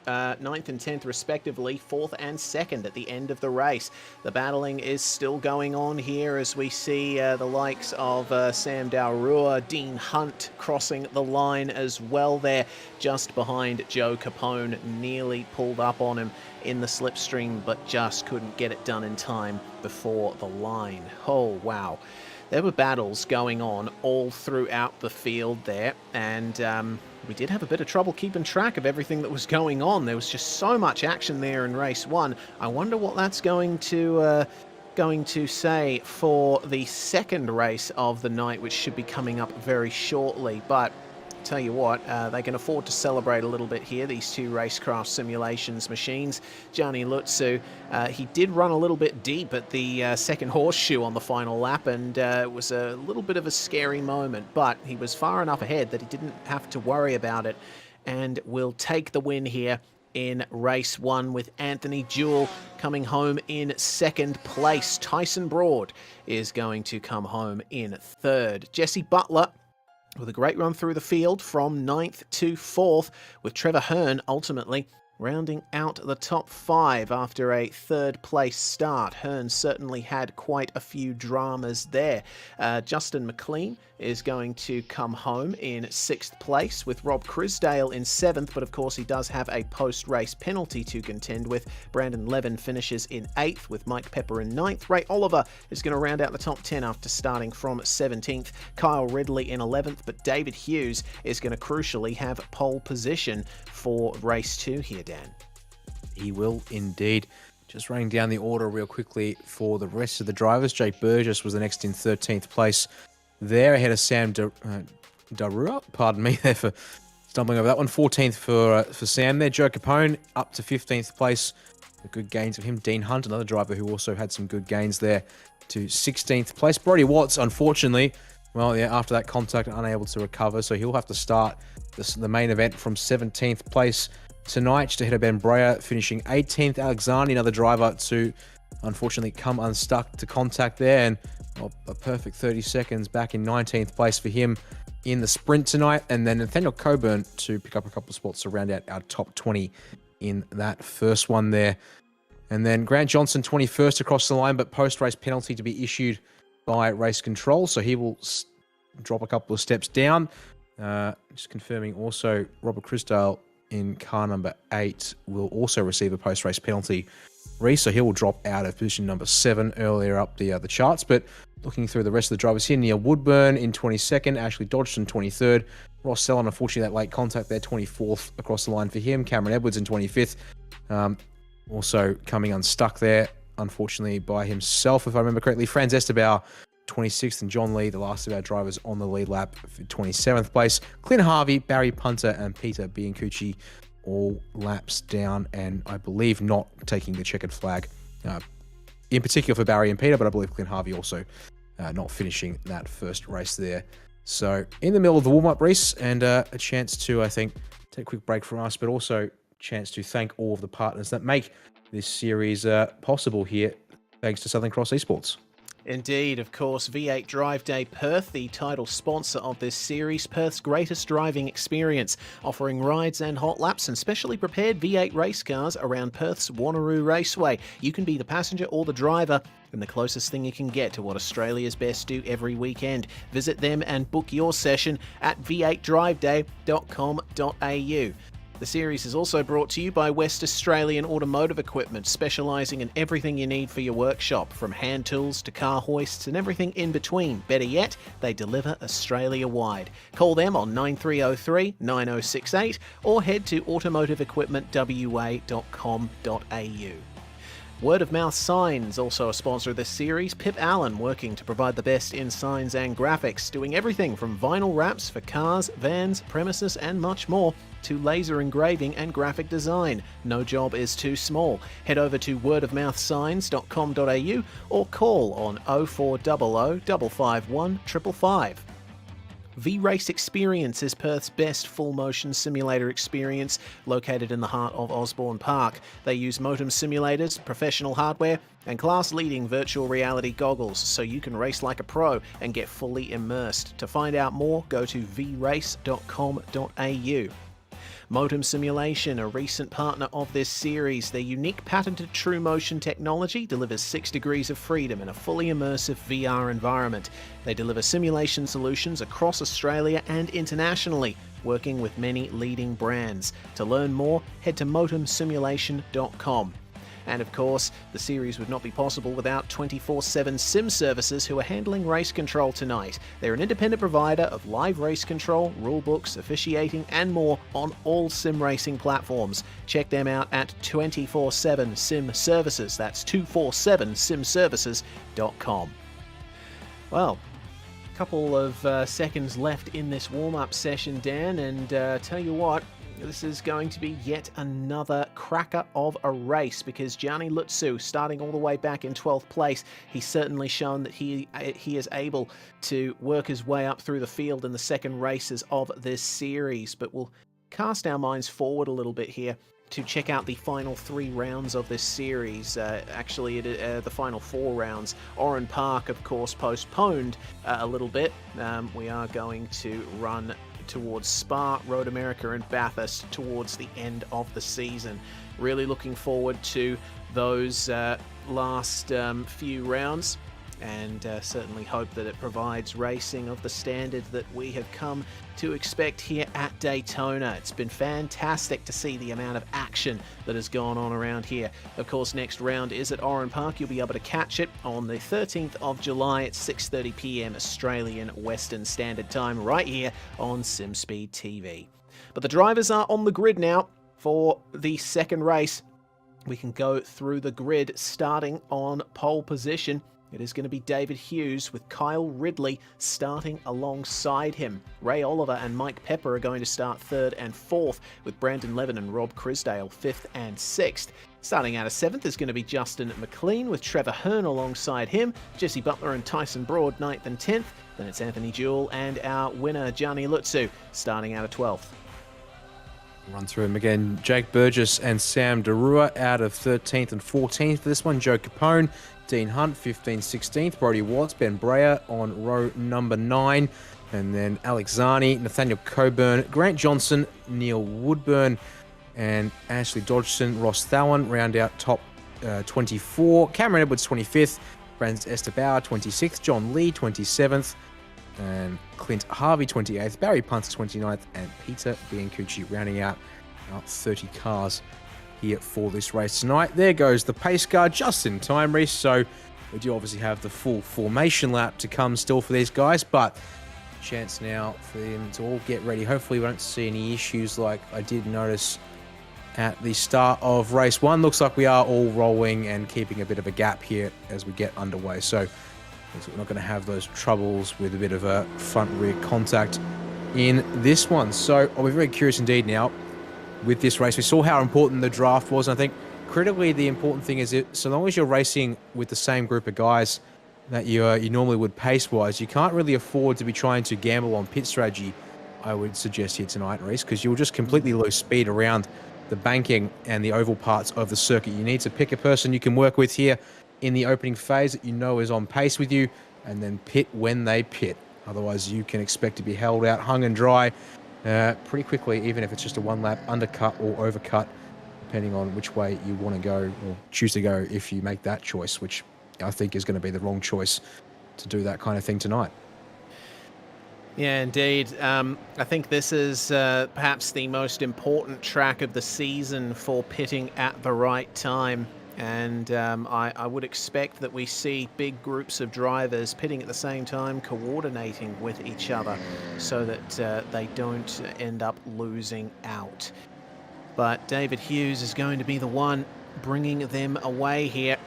9th and 10th respectively, 4th and 2nd at the end of the race. The battling is still going on here as we see the likes of Sam Daurua, Dean Hunt crossing the line as well there, just behind Joe Capone. Nearly pulled up on him in the slipstream, but just couldn't get it done in time before the line. Oh, wow. There were battles going on all throughout the field there, and we did have a bit of trouble keeping track of everything that was going on. There was just so much action there in race 1. I wonder what that's going to say for the second race of the night, which should be coming up very shortly. But tell you what, they can afford to celebrate a little bit here, these two racecraft simulations machines. Gianni Lutsu, he did run a little bit deep at the second horseshoe on the final lap, and it was a little bit of a scary moment, but he was far enough ahead that he didn't have to worry about it, and will take the win here in race 1 with Anthony Jewell coming home in 2nd place. Tyson Broad is going to come home in 3rd. Jesse Butler with a great run through the field from 9th to 4th, with Trevor Hearn ultimately rounding out the top 5 after a 3rd place start. Hearn certainly had quite a few dramas there. Justin McLean is going to come home in 6th place, with Rob Crisdale in 7th, but of course he does have a post-race penalty to contend with. Brandon Levin finishes in 8th, with Mike Pepper in 9th. Ray Oliver is going to round out the top 10 after starting from 17th. Kyle Ridley in 11th, but David Hughes is going to crucially have pole position for race 2 here, Dan. He will indeed. Just running down the order real quickly for the rest of the drivers. Jake Burgess was the next in 13th place there, ahead of Sam Daurua. Pardon me there for stumbling over that one. 14th for Sam there. Joe Capone up to 15th place. Good gains of him. Dean Hunt, another driver who also had some good gains there, to 16th place. Brody Watts, unfortunately, well, yeah, after that contact, unable to recover, so he'll have to start the main event from 17th place tonight, just ahead of Ben Breyer, finishing 18th. Alexani, another driver to unfortunately come unstuck to contact there, and a perfect 30 seconds back in 19th place for him in the sprint tonight. And then Nathaniel Coburn to pick up a couple of spots to round out our top 20 in that first one there. And then Grant Johnson, 21st across the line, but post-race penalty to be issued by race control, so he will drop a couple of steps down. Just confirming also, Robert Chrisdale in car number 8 will also receive a post-race penalty. So he will drop out of position number 7 earlier up the charts. But looking through the rest of the drivers here, Neil Woodburn in 22nd, Ashley Dodgson 23rd, Ross Sellon, unfortunately that late contact there, 24th across the line for him, Cameron Edwards in 25th, also coming unstuck there, unfortunately by himself, if I remember correctly, Franz Esterbauer 26th, and John Lee, the last of our drivers on the lead lap, for 27th place. Clint Harvey, Barry Punter, and Peter Biancucci all laps down, and I believe not taking the checkered flag, in particular for Barry and Peter, but I believe Clint Harvey also not finishing that first race there. So in the middle of the warm-up race, and a chance to, I think, take a quick break from us, but also a chance to thank all of the partners that make this series possible here, thanks to Southern Cross Esports. Indeed, of course, V8 Drive Day Perth, the title sponsor of this series, Perth's greatest driving experience, offering rides and hot laps and specially prepared V8 race cars around Perth's Wanneroo Raceway. You can be the passenger or the driver, and the closest thing you can get to what Australia's best do every weekend. Visit them and book your session at v8driveday.com.au. The series is also brought to you by West Australian Automotive Equipment, specialising in everything you need for your workshop, from hand tools to car hoists and everything in between. Better yet, they deliver Australia-wide. Call them on 9303 9068 or head to automotiveequipmentwa.com.au. Word of Mouth Signs, also a sponsor of this series. Pip Allen, working to provide the best in signs and graphics, doing everything from vinyl wraps for cars, vans, premises and much more, to laser engraving and graphic design. No job is too small. Head over to wordofmouthsigns.com.au or call on 0400 551 555. V-Race Experience is Perth's best full-motion simulator experience, located in the heart of Osborne Park. They use Motum simulators, professional hardware, and class-leading virtual reality goggles, so you can race like a pro and get fully immersed. To find out more, go to vrace.com.au. Motum Simulation, a recent partner of this series. Their unique patented True Motion technology delivers 6 degrees of freedom in a fully immersive VR environment. They deliver simulation solutions across Australia and internationally, working with many leading brands. To learn more, head to motumsimulation.com. And of course, the series would not be possible without 24/7 sim services, who are handling race control tonight. They're an independent provider of live race control, rulebooks, officiating and more on all sim racing platforms. Check them out at 24/7 sim services. That's 247simservices.com. Well, a couple of seconds left in this warm-up session, Dan, and tell you what, this is going to be yet another cracker of a race, because Gianni Lutsu, starting all the way back in 12th place, he's certainly shown that he is able to work his way up through the field in the second races of this series. But we'll cast our minds forward a little bit here to check out the final 3 rounds of this series. The final 4 rounds. Oran Park, of course, postponed a little bit. We are going to run towards Spa, Road America and Bathurst towards the end of the season. Really looking forward to those last few rounds, and certainly hope that it provides racing of the standard that we have come to expect here at Daytona. It's been fantastic to see the amount of action that has gone on around here. Of course, next round is at Oran Park. You'll be able to catch it on the 13th of July at 6:30 p.m. Australian Western Standard Time, right here on SimSpeed TV. But the drivers are on the grid now for the second race. We can go through the grid, starting on pole position. It is going to be David Hughes, with Kyle Ridley starting alongside him. Ray Oliver and Mike Pepper are going to start 3rd and 4th, with Brandon Levin and Rob Crisdale 5th and 6th. Starting out of 7th is going to be Justin McLean, with Trevor Hearn alongside him, Jesse Butler and Tyson Broad 9th and 10th. Then it's Anthony Jewell and our winner Gianni Lutsu starting out of 12th. Run through them again. Jake Burgess and Sam Derua out of 13th and 14th for this one. Joe Capone, Dean Hunt, 15th, 16th. Brody Watts, Ben Breyer on row number 9. And then Alex Zani, Nathaniel Coburn, Grant Johnson, Neil Woodburn, and Ashley Dodgson, Ross Thallen round out top 24. Cameron Edwards, 25th. Franz Esterbauer, 26th. John Lee, 27th. and Clint Harvey 28th, Barry Punter 29th, and Peter Biancucci rounding out our 30 cars here for this race tonight. There goes the pace car just in time, Reese. So we do obviously have the full formation lap to come still for these guys, but chance now for them to all get ready. Hopefully we don't see any issues like I did notice at the start of race 1. Looks like we are all rolling and keeping a bit of a gap here as we get underway. So looks like we're not going to have those troubles with a bit of a front-rear contact in this one. So I'll be very curious indeed now with this race. We saw how important the draft was, and I think critically the important thing is that so long as you're racing with the same group of guys that you normally would pace-wise, you can't really afford to be trying to gamble on pit strategy, I would suggest here tonight, Reese, because you'll just completely lose speed around the banking and the oval parts of the circuit. You need to pick a person you can work with here in the opening phase that you know is on pace with you, and then pit when they pit. Otherwise, you can expect to be held out, hung and dry pretty quickly, even if it's just a one-lap undercut or overcut, depending on which way you want to go or choose to go if you make that choice, which I think is going to be the wrong choice to do that kind of thing tonight. Yeah, indeed. I think this is perhaps the most important track of the season for pitting at the right time. And I would expect that we see big groups of drivers pitting at the same time, coordinating with each other so that they don't end up losing out. But David Hughes is going to be the one bringing them away here.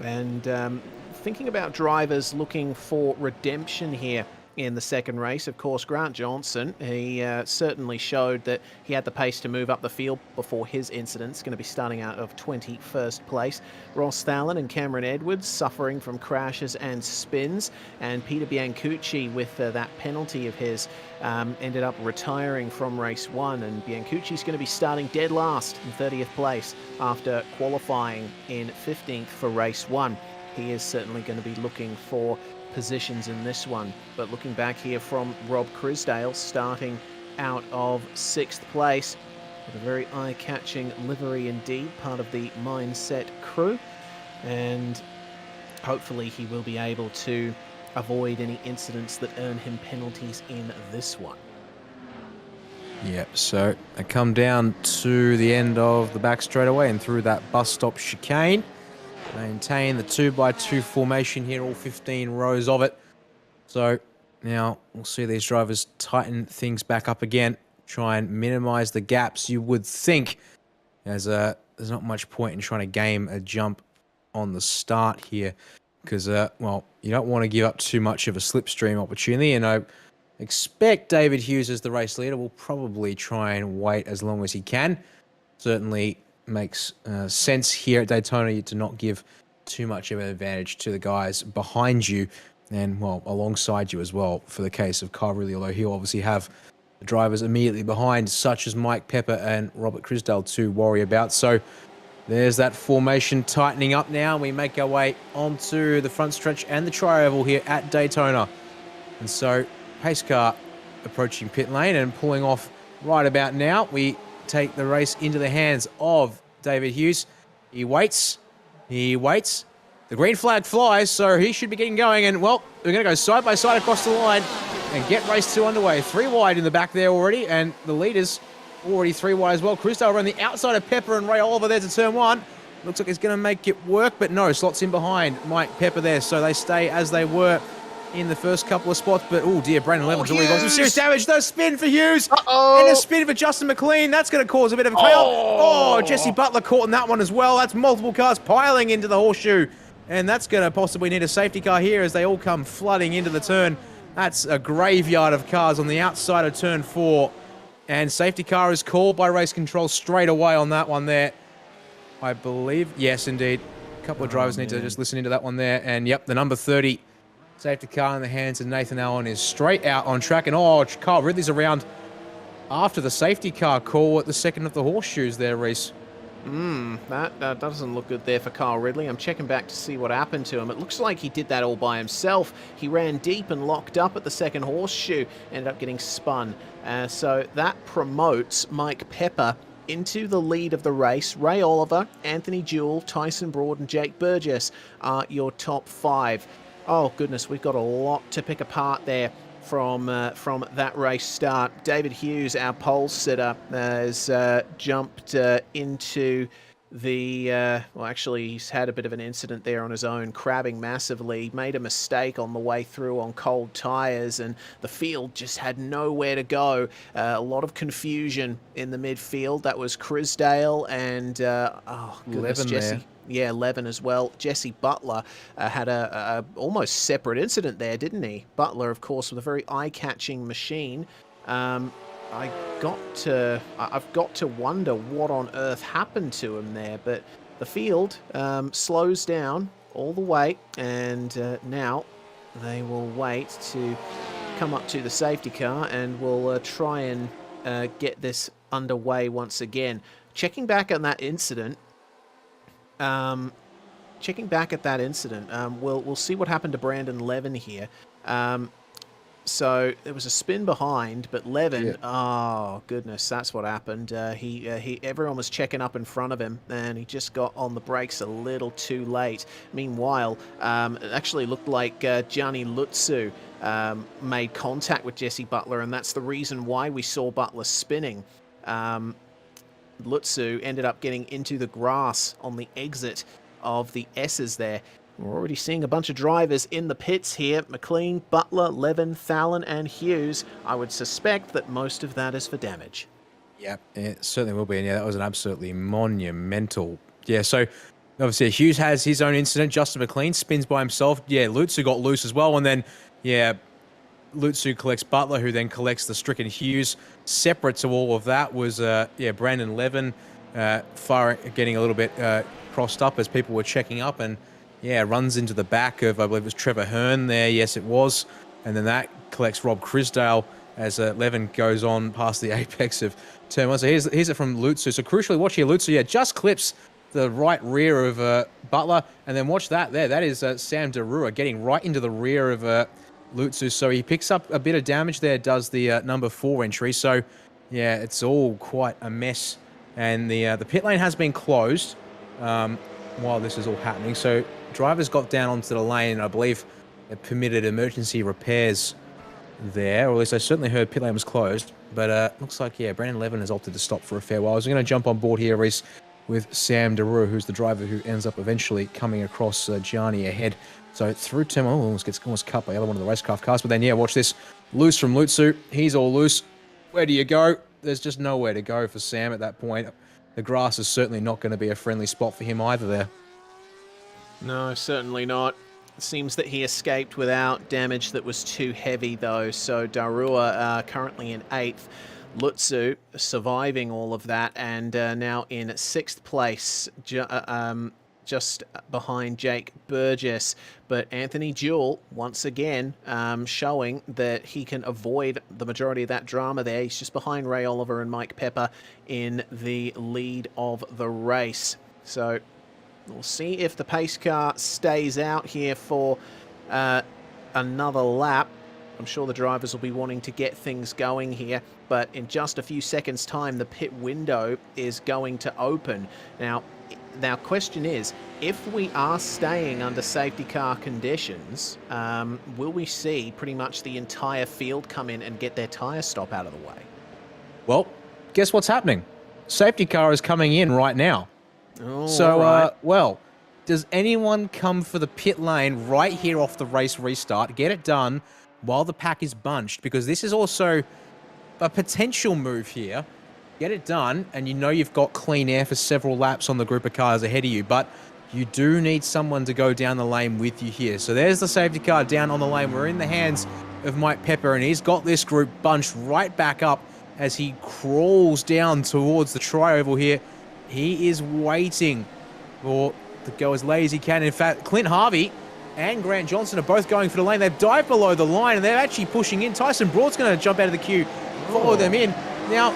And thinking about drivers looking for redemption here in the second race, of course, Grant Johnson, he certainly showed that he had the pace to move up the field before his incident's going to be starting out of 21st place. Ross Thalen and Cameron Edwards suffering from crashes and spins, and Peter Biancucci with that penalty of his ended up retiring from race 1, and Biancucci's going to be starting dead last in 30th place after qualifying in 15th for race 1. He is certainly going to be looking for positions in this one. But looking back here from Rob Crisdale, starting out of 6th place with a very eye-catching livery indeed, part of the Mindset crew, and hopefully he will be able to avoid any incidents that earn him penalties in this one. Yep, so I come down to the end of the back straightaway and through that bus stop chicane. Maintain the 2x2 formation here, all 15 rows of it. So now we'll see these drivers tighten things back up again, try and minimize the gaps, you would think, as there's not much point in trying to game a jump on the start here because, well, you don't want to give up too much of a slipstream opportunity, and I expect David Hughes as the race leader will probably try and wait as long as he can. Certainly makes sense here at Daytona to not give too much of an advantage to the guys behind you and, well, alongside you as well for the case of Kyle Ridley, although he'll obviously have the drivers immediately behind, such as Mike Pepper and Robert Crisdale, to worry about. So there's that formation tightening up now. We make our way onto the front stretch and the tri-oval here at Daytona. And so pace car approaching pit lane and pulling off right about now. We take the race into the hands of David Hughes. He waits. The green flag flies, so he should be getting going. And, well, we're going to go side by side across the line and get race 2 underway. 3 wide in the back there already, and the leaders already 3 wide as well. Crisdale around the outside of Pepper and Ray Oliver there to turn 1. Looks like he's going to make it work, but no, slots in behind Mike Pepper there, so they stay as they were in the first couple of spots. But, oh dear, Brandon Levin's already got some serious damage. No spin for Hughes. And a spin for Justin McLean. That's going to cause a bit of a chaos. Oh, Jesse Butler caught in that one as well. That's multiple cars piling into the horseshoe. And that's going to possibly need a safety car here as they all come flooding into the turn. That's a graveyard of cars on the outside of turn 4. And safety car is called by race control straight away on that one there, I believe. Yes, indeed. A couple of drivers need to just listen into that one there. And, yep, the number 30 safety car in the hands of Nathan Allen is straight out on track. And, oh, Kyle Ridley's around after the safety car call at the second of the horseshoes there, Reese. That doesn't look good there for Kyle Ridley. I'm checking back to see what happened to him. It looks like he did that all by himself. He ran deep and locked up at the second horseshoe, ended up getting spun. So that promotes Mike Pepper into the lead of the race. Ray Oliver, Anthony Jewell, Tyson Broad, and Jake Burgess are your top 5. Oh goodness, we've got a lot to pick apart there from that race start. David Hughes, our pole sitter, has jumped into the well, actually he's had a bit of an incident there on his own, crabbing massively, made a mistake on the way through on cold tires, and the field just had nowhere to go. A lot of confusion in the midfield. That was Crisdale and oh goodness, Jesse. There. Yeah, Levin as well. Jesse Butler had a almost separate incident there, didn't he? Butler, of course, with a very eye-catching machine. I've got to wonder what on earth happened to him there, but the field slows down all the way, and now they will wait to come up to the safety car, and we'll try and get this underway once again. Checking back on that incident. We'll see what happened to Brandon Levin here. So there was a spin behind, but Levin, oh goodness, that's what happened. Everyone was checking up in front of him, and he just got on the brakes a little too late. Meanwhile, it actually looked like Gianni Lutsu made contact with Jesse Butler, and that's the reason why we saw Butler spinning. Lutsu ended up getting into the grass on the exit of the S's there. We're already seeing a bunch of drivers in the pits here. McLean, Butler, Levin, Fallon, and Hughes. I would suspect that most of that is for damage. Yeah, it certainly will be. And yeah, that was an absolutely monumental. Yeah, so obviously Hughes has his own incident. Justin McLean spins by himself. Yeah, Lutsu got loose as well. And then, yeah, Lutsu collects Butler, who then collects the stricken Hughes. Separate to all of that was, Brandon Levin getting a little bit crossed up as people were checking up, and yeah, runs into the back of, I believe it was Trevor Hearn there. Yes, it was. And then that collects Rob Crisdale as Levin goes on past the apex of turn one. So here's it from Lutsu. So crucially, watch here, Lutsu, yeah, just clips the right rear of Butler. And then watch that there. That is Sam Derua getting right into the rear of Lutsu. So he picks up a bit of damage there, does the number 4 entry. So yeah, it's all quite a mess. And the pit lane has been closed while this is all happening. So drivers got down onto the lane, and I believe it permitted emergency repairs there, or at least I certainly heard pit lane was closed. But looks like, yeah, Brandon Levin has opted to stop for a fair while. I was going to jump on board here, Reese, with Sam Derua, who's the driver who ends up eventually coming across Gianni ahead. So through turn one, almost gets cut by the other one of the racecraft cars. But then, yeah, watch this. Loose from Lutsu. He's all loose. Where do you go? There's just nowhere to go for Sam at that point. The grass is certainly not going to be a friendly spot for him either there. No, certainly not. It seems that he escaped without damage that was too heavy, though. So Darua currently in 8th. Lutsu surviving all of that, and now in 6th place, just behind Jake Burgess. But Anthony Jewell, once again, showing that he can avoid the majority of that drama there. He's just behind Ray Oliver and Mike Pepper in the lead of the race. So we'll see if the pace car stays out here for another lap. I'm sure the drivers will be wanting to get things going here, but in just a few seconds' time, the pit window is going to open. Now, question is, if we are staying under safety car conditions, will we see pretty much the entire field come in and get their tyre stop out of the way? Well, guess what's happening? Safety car is coming in right now. Oh, So, right. well, does anyone come for the pit lane right here off the race restart, get it done while the pack is bunched? Because this is also a potential move here. Get it done, and you know you've got clean air for several laps on the group of cars ahead of you, but you do need someone to go down the lane with you here. So there's the safety car down on the lane. We're in the hands of Mike Pepper, and he's got this group bunched right back up as he crawls down towards the tri-oval here. He is waiting for to go as late as he can. In fact, Clint Harvey and Grant Johnson are both going for the lane. They've dived below the line, and they're actually pushing in. Tyson Broad's going to jump out of the queue, follow them in. Now,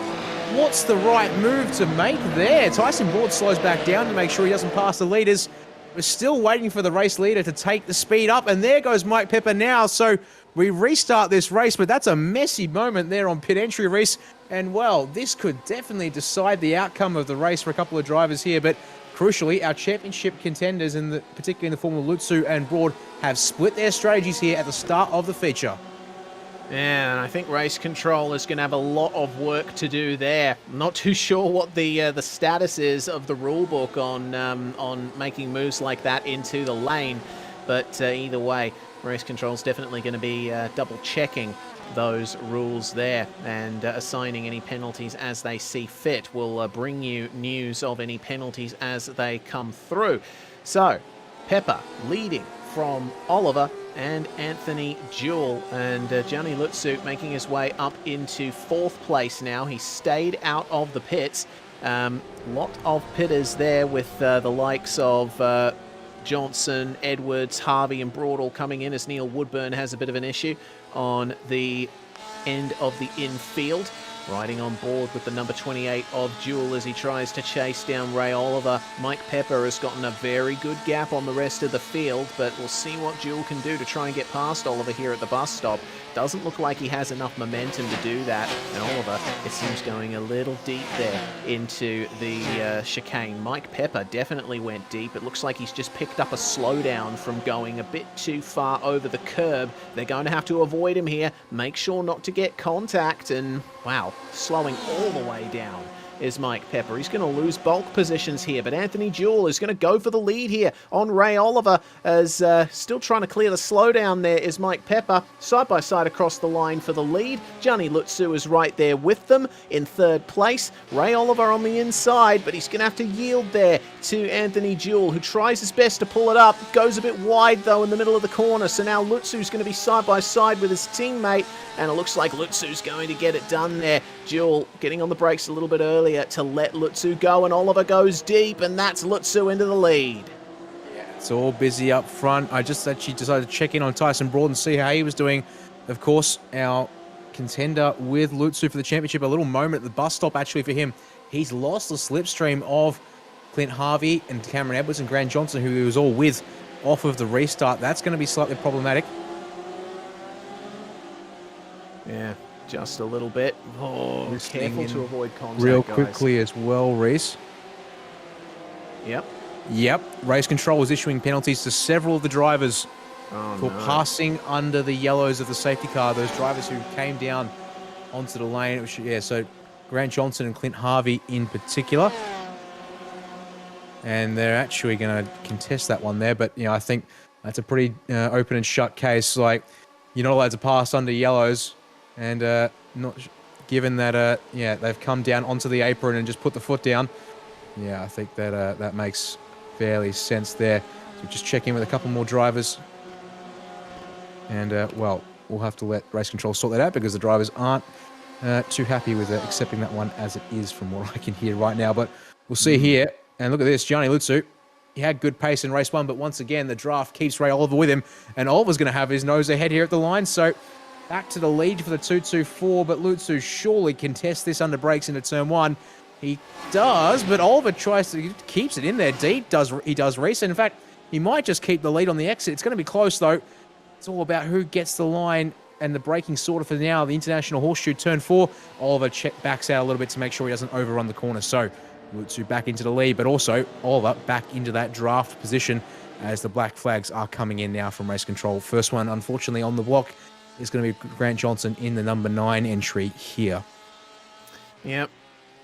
what's the right move to make there? Tyson Broad slows back down to make sure he doesn't pass the leaders. We're still waiting for the race leader to take the speed up, and there goes Mike Pepper now. So we restart this race, but that's a messy moment there on pit entry, Reese. And, well, this could definitely decide the outcome of the race for a couple of drivers here. But crucially, our championship contenders, particularly in the form of Lutzu and Broad, have split their strategies here at the start of the feature. Yeah, and I think Race Control is going to have a lot of work to do there. I'm not too sure what the status is of the rulebook on making moves like that into the lane, but either way, Race Control is definitely going to be double checking those rules there and assigning any penalties as they see fit. We'll bring you news of any penalties as they come through. So, Pepper leading from Oliver and Anthony Jewell, and Gianni Lutzu making his way up into 4th place now. He stayed out of the pits. Lot of pitters there with the likes of Johnson, Edwards, Harvey and Broad all coming in as Neil Woodburn has a bit of an issue on the end of the infield. Riding on board with the number 28 of Jewell as he tries to chase down Ray Oliver. Mike Pepper has gotten a very good gap on the rest of the field, but we'll see what Jewell can do to try and get past Oliver here at the bus stop. Doesn't look like he has enough momentum to do that, and Oliver, it seems, going a little deep there into the chicane. Mike Pepper definitely went deep. It looks like he's just picked up a slowdown from going a bit too far over the curb. They're going to have to avoid him here, make sure not to get contact, and wow, slowing all the way down is Mike Pepper. He's going to lose bulk positions here, but Anthony Jewell is going to go for the lead here on Ray Oliver as still trying to clear the slowdown. There is Mike Pepper side by side across the line for the lead. Gianni Lutzu is right there with them in 3rd place. Ray Oliver on the inside, but he's going to have to yield there to Anthony Jewell, who tries his best to pull it up. Goes a bit wide though in the middle of the corner, so now Lutzu's going to be side by side with his teammate, and it looks like Lutzu's going to get it done there. Jewell getting on the brakes a little bit earlier to let Lutzu go, and Oliver goes deep, and that's Lutzu into the lead. Yeah, it's all busy up front. I just actually decided to check in on Tyson Broad and see how he was doing. Of course, our contender with Lutzu for the championship, a little moment at the bus stop actually for him. He's lost the slipstream of Clint Harvey and Cameron Edwards and Grant Johnson, who he was all with off of the restart. That's going to be slightly problematic. Yeah, just a little bit. Oh, careful to avoid contact, real guys. quickly as well, Reese. Yep. Race Control was issuing penalties to several of the drivers for passing under the yellows of the safety car. Those drivers who came down onto the lane. It was, so Grant Johnson and Clint Harvey in particular. And they're actually going to contest that one there. But, I think that's a pretty open and shut case. Like, you're not allowed to pass under yellows. And not given that, they've come down onto the apron and just put the foot down. Yeah, I think that that makes fairly sense there. So just check in with a couple more drivers. And, well, we'll have to let Race Control sort that out because the drivers aren't too happy with accepting that one as it is from what I can hear right now. But we'll see here. And look at this, Gianni Lutzu. He had good pace in race 1, but once again, the draft keeps Ray Oliver with him. And Oliver's going to have his nose ahead here at the line. So back to the lead for the 2-2-4, but Lutzu surely contests this under brakes into turn 1. He does, but Oliver keeps it in there. He does race. And in fact, he might just keep the lead on the exit. It's going to be close, though. It's all about who gets the line and the braking sorted for now. The International Horseshoe, turn 4. Oliver backs out a little bit to make sure he doesn't overrun the corner. So Lutzu back into the lead, but also Oliver back into that draft position as the black flags are coming in now from Race Control. First one, unfortunately, on the block is going to be Grant Johnson in the number 9 entry here. Yep.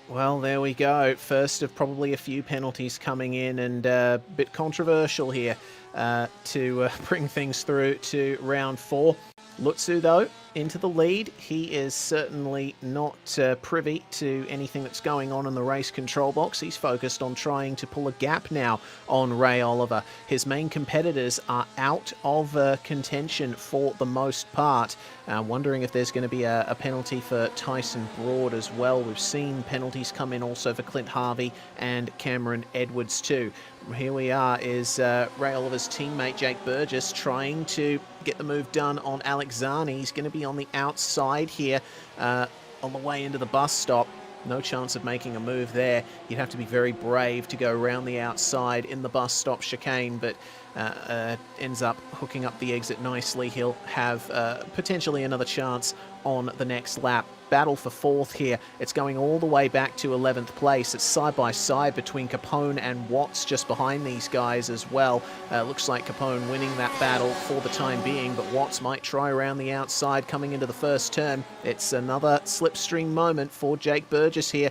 Well, there we go. First of probably a few penalties coming in, and a bit controversial here to bring things through to round 4. Lutzu, though, into the lead. He is certainly not privy to anything that's going on in the race control box. He's focused on trying to pull a gap now on Ray Oliver. His main competitors are out of contention for the most part. Wondering if there's going to be a penalty for Tyson Broad as well. We've seen penalties come in also for Clint Harvey and Cameron Edwards too. Here we are is Ray Oliver's teammate Jake Burgess trying to get the move done on Alex Zani. He's going to be on the outside here on the way into the bus stop. No chance of making a move there. You'd have to be very brave to go around the outside in the bus stop chicane, but ends up hooking up the exit nicely. He'll have potentially another chance on the next lap. Battle for 4th here. It's going all the way back to 11th place. It's side by side between Capone and Watts just behind these guys as well. Looks like Capone winning that battle for the time being, but Watts might try around the outside coming into the first turn. It's another slipstream moment for Jake Burgess here.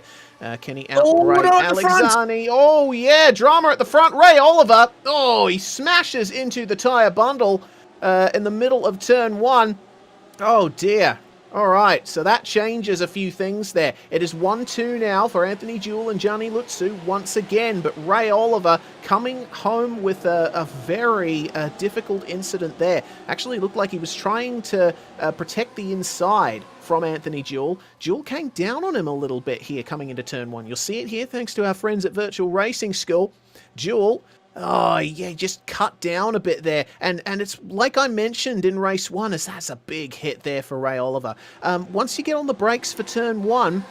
Can he outright Alexani? Oh yeah, drama at the front. Ray Oliver. Oh, he smashes into the tyre bundle in the middle of turn 1. Oh dear. All right, so that changes a few things there. It is 1-2 now for Anthony Jewell and Gianni Lutsu once again, but Ray Oliver coming home with a very difficult incident there. Actually looked like he was trying to protect the inside from Anthony Jewell. Jewell came down on him a little bit here coming into turn 1. You'll see it here thanks to our friends at Virtual Racing School. Jewell, oh, yeah, just cut down a bit there. And it's like I mentioned in race 1, as that's a big hit there for Ray Oliver. Once you get on the brakes for turn 1,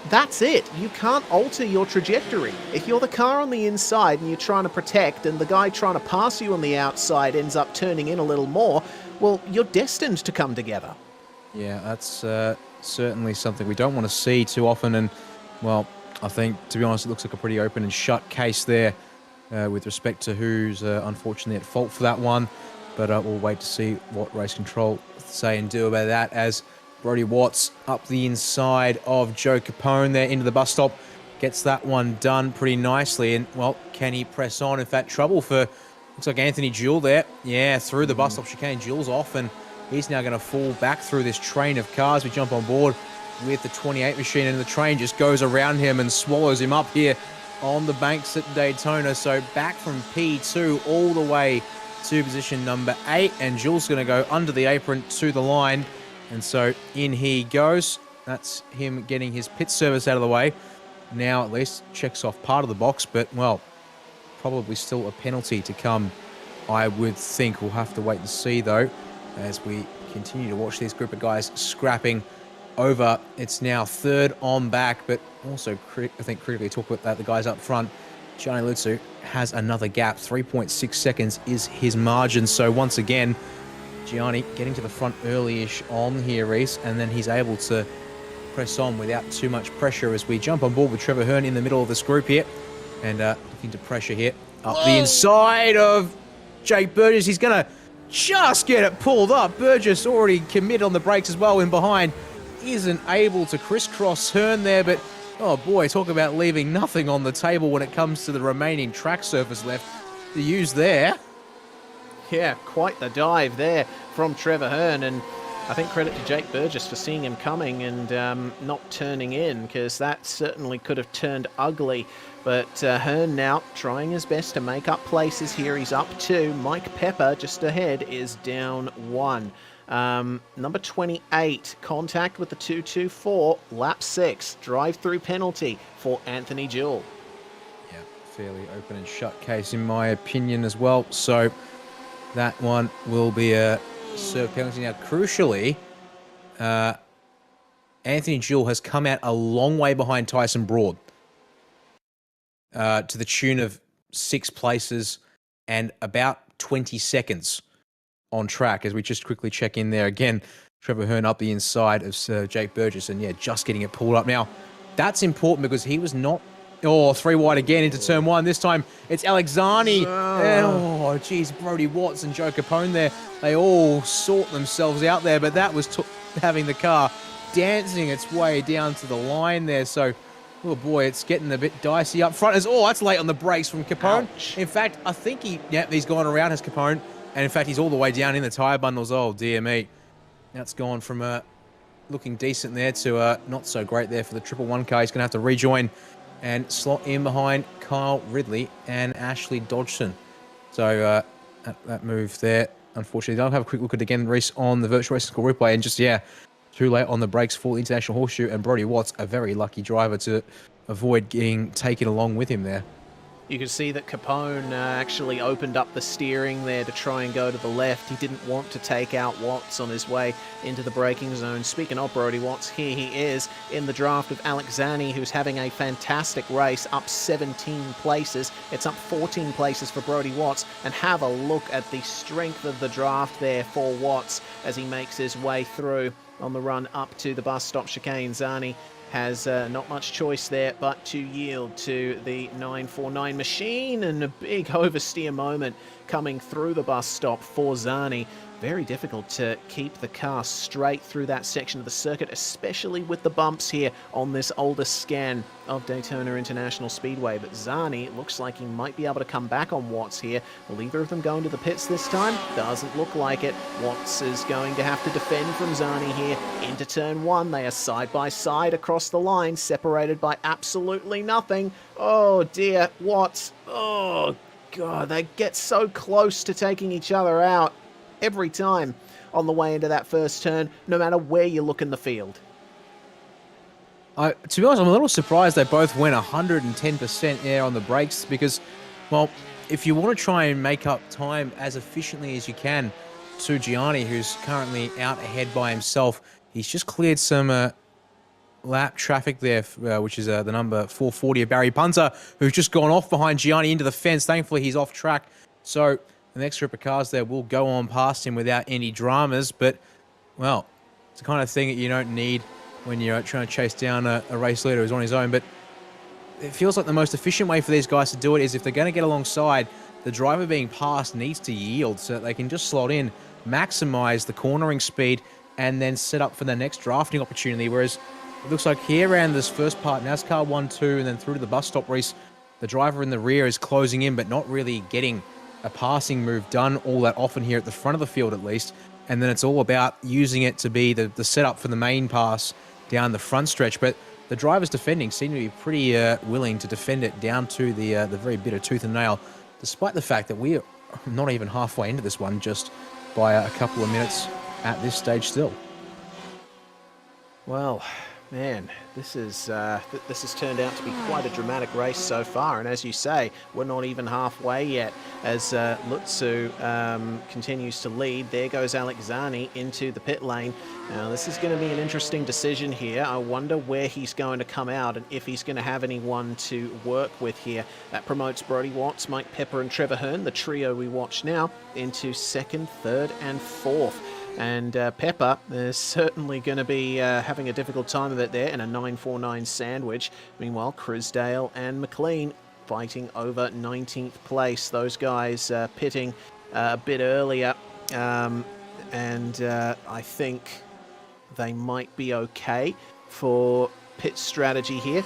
that's it. You can't alter your trajectory. If you're the car on the inside and you're trying to protect and the guy trying to pass you on the outside ends up turning in a little more, well, you're destined to come together. Yeah, that's certainly something we don't want to see too often. And, well, I think, to be honest, it looks like a pretty open and shut case there. With respect to who's unfortunately at fault for that one. But we'll wait to see what race control say and do about that as Brody Watts up the inside of Joe Capone there into the bus stop. Gets that one done pretty nicely. And, well, can he press on? In fact, trouble for, looks like Anthony Jewell there. Yeah, through the bus stop chicane. Jewell's off, and he's now going to fall back through this train of cars. We jump on board with the 28 machine, and the train just goes around him and swallows him up here on the banks at Daytona. So back from P2 all the way to position number 8, and Jules going to go under the apron to the line, and so in he goes. That's him getting his pit service out of the way. Now at least checks off part of the box, but well, probably still a penalty to come, I would think. We'll have to wait and see though as we continue to watch this group of guys scrapping over. It's now 3rd on back, but also I think critically talk about that, the guys up front. Gianni Lutsu has another gap. 3.6 seconds is his margin. So once again, Gianni getting to the front early-ish on here, Reese, and then he's able to press on without too much pressure as we jump on board with Trevor Hearn in the middle of this group here, and looking to pressure here up the inside of Jake Burgess. He's going to just get it pulled up. Burgess already committed on the brakes as well in behind. Isn't able to crisscross Hearn there, but oh boy, talk about leaving nothing on the table when it comes to the remaining track surface left to use there. Yeah, quite the dive there from Trevor Hearn, and I think credit to Jake Burgess for seeing him coming and not turning in, because that certainly could have turned ugly. But Hearn now trying his best to make up places here. He's up 2. Mike Pepper just ahead is down 1. Number 28, contact with the 224, lap 6, drive-through penalty for Anthony Jewell. Yeah, fairly open and shut case in my opinion as well. So that one will be a serve penalty. Now, crucially, Anthony Jewell has come out a long way behind Tyson Broad to the tune of 6 places and about 20 seconds on track, as we just quickly check in there again. Trevor Hearn up the inside of Jake Burgess, and yeah, just getting it pulled up. Now, that's important because he was not... Oh, 3 wide again into turn 1. This time, it's Alexani. Oh, geez, Brody Watts and Joe Capone there. They all sort themselves out there, but that was having the car dancing its way down to the line there. So, oh boy, it's getting a bit dicey up front. That's late on the brakes from Capone. Ouch. In fact, I think he's gone around as Capone. And in fact, he's all the way down in the tyre bundles. Oh, dear me. That's gone from looking decent there to not so great there for the 111 car. He's going to have to rejoin and slot in behind Kyle Ridley and Ashley Dodgson. So that move there, unfortunately. I'll have a quick look at it again, Reese, on the Virtual Racing School replay. And just, yeah, too late on the brakes for the International Horseshoe. And Brody Watts, a very lucky driver to avoid getting taken along with him there. You can see that Capone actually opened up the steering there to try and go to the left. He didn't want to take out Watts on his way into the braking zone. Speaking of Brody Watts, here he is in the draft of Alex Zani, who's having a fantastic race, up 17 places. It's up 14 places for Brody Watts. And have a look at the strength of the draft there for Watts as he makes his way through on the run up to the bus stop chicane. Zani has not much choice there but to yield to the 949 machine, and a big oversteer moment coming through the bus stop for Zani. Very difficult to keep the car straight through that section of the circuit, especially with the bumps here on this oldest scan of Daytona International Speedway. But Zani looks like he might be able to come back on Watts here. Will either of them go into the pits this time? Doesn't look like it. Watts is going to have to defend from Zani here into turn one. They are side by side across the line, separated by absolutely nothing. Oh dear, Watts. Oh God, they get so close to taking each other out every time on the way into that first turn, no matter where you look in the field. To be honest, I'm a little surprised they both went 110% air on the brakes because, well, if you want to try and make up time as efficiently as you can to Gianni, who's currently out ahead by himself, he's just cleared some lap traffic there, which is the number 440 of Barry Punter, who's just gone off behind Gianni into the fence. Thankfully, he's off track. So the next group of cars there will go on past him without any dramas. But, well, it's the kind of thing that you don't need when you're trying to chase down a race leader who's on his own. But it feels like the most efficient way for these guys to do it is if they're going to get alongside, the driver being passed needs to yield so that they can just slot in, maximize the cornering speed, and then set up for the next drafting opportunity. Whereas it looks like here around this first part, NASCAR 1-2, and then through to the bus stop race, the driver in the rear is closing in, but not really getting a passing move done all that often here at the front of the field, at least. And then it's all about using it to be the setup for the main pass down the front stretch. But the drivers defending seem to be pretty willing to defend it down to the very bitter tooth and nail, despite the fact that we are not even halfway into this one, just by a couple of minutes at this stage still. Well, man, this has turned out to be quite a dramatic race so far, and as you say, we're not even halfway yet as Lutzu continues to lead. There goes Alex Zani into the pit lane. Now, this is going to be an interesting decision here. I wonder where he's going to come out and if he's going to have anyone to work with here. That promotes Brody Watts, Mike Pepper, and Trevor Hearn, the trio we watch now, into second, third, and fourth. And Pepper is certainly going to be having a difficult time of it there in a 949 sandwich. Meanwhile, Crisdale and McLean fighting over 19th place. Those guys pitting a bit earlier, and I think they might be okay for pit strategy here.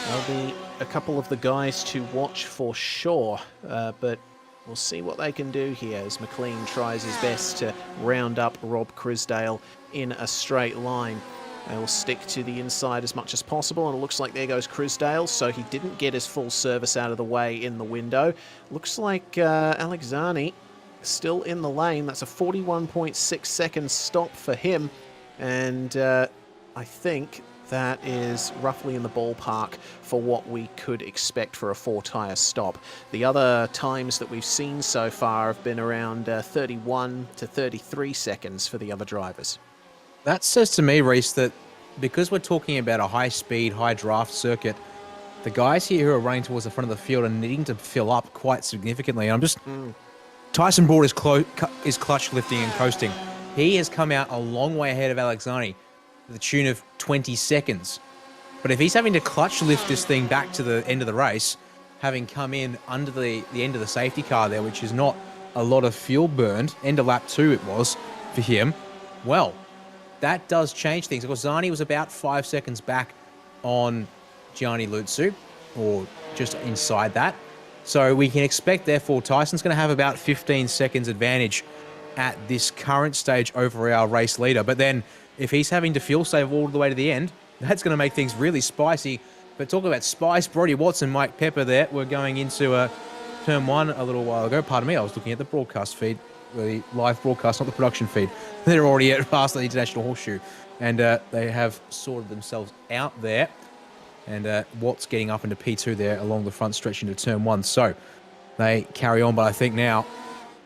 There'll be a couple of the guys to watch for sure, but we'll see what they can do here as McLean tries his best to round up Rob Crisdale in a straight line. They will stick to the inside as much as possible, and it looks like there goes Crisdale, so he didn't get his full service out of the way in the window. Looks like Alex Zani still in the lane. That's a 41.6 second stop for him, and I think that is roughly in the ballpark for what we could expect for a four-tyre stop. The other times that we've seen so far have been around 31 to 33 seconds for the other drivers. That says to me, Reese, that because we're talking about a high-speed, high-draft circuit, the guys here who are running towards the front of the field are needing to fill up quite significantly. And I'm just... Tyson Broad is clutch lifting and coasting. He has come out a long way ahead of Alex Zani, to the tune of 20 seconds. But if he's having to clutch lift this thing back to the end of the race, having come in under the end of the safety car there, which is not a lot of fuel burned, end of lap 2 it was for him, well, that does change things. Of course, Zani was about 5 seconds back on Gianni Lutzu, or just inside that. So we can expect, therefore, Tyson's going to have about 15 seconds advantage at this current stage over our race leader. But then if he's having to fuel save all the way to the end, that's going to make things really spicy. But talk about spice, Brody Watts and Mike Pepper there were going into turn one a little while ago. Pardon me, I was looking at the broadcast feed, the live broadcast, not the production feed. They're already past the International Horseshoe, and they have sorted themselves out there. and Watt's getting up into P2 there along the front stretch into turn 1. So they carry on, but I think now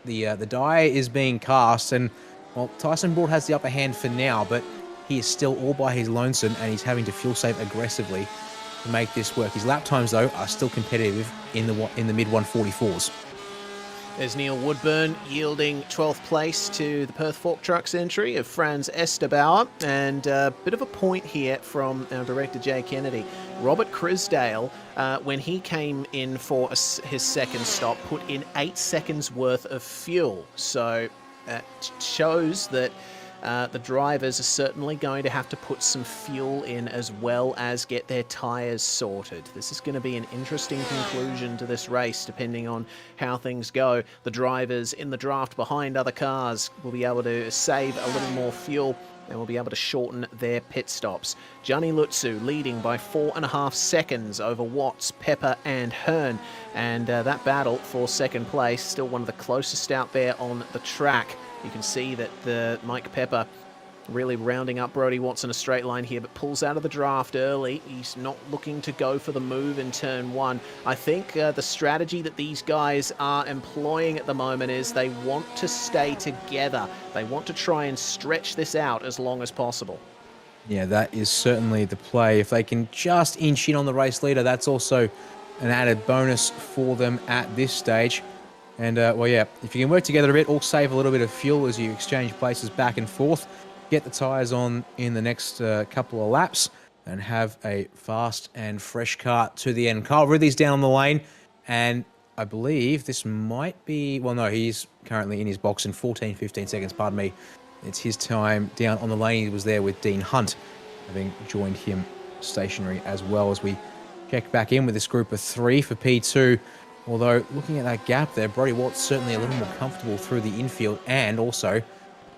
the die is being cast, and well, Tyson Broad has the upper hand for now, but he is still all by his lonesome, and he's having to fuel save aggressively to make this work. His lap times, though, are still competitive in the mid 144s. There's Neil Woodburn yielding 12th place to the Perth Fork Trucks entry of Franz Esterbauer. And a bit of a point here from our director, Jay Kennedy. Robert Crisdale, when he came in for his second stop, put in 8 seconds worth of fuel. So that shows that the drivers are certainly going to have to put some fuel in as well as get their tyres sorted. This is going to be an interesting conclusion to this race, depending on how things go. The drivers in the draft behind other cars will be able to save a little more fuel and will be able to shorten their pit stops. Gianni Lutzu leading by 4.5 seconds over Watts, Pepper and Hearn. And that battle for second place, still one of the closest out there on the track. You can see that the Mike Pepper really rounding up Brodie Watts in a straight line here, but pulls out of the draft early. He's not looking to go for the move in turn 1. I think the strategy that these guys are employing at the moment is they want to stay together. They want to try and stretch this out as long as possible. Yeah, that is certainly the play. If they can just inch in on the race leader, that's also an added bonus for them at this stage. And, well, yeah, if you can work together a bit, all save a little bit of fuel as you exchange places back and forth, get the tyres on in the next couple of laps, and have a fast and fresh car to the end. Kyle Ridley's down the lane, and I believe this might be... Well, no, he's currently in his box in 15 seconds, pardon me. It's his time down on the lane. He was there with Dean Hunt, having joined him stationary as well as we check back in with this group of 3 for P2. Although, looking at that gap there, Brodie Watts certainly a little more comfortable through the infield, and also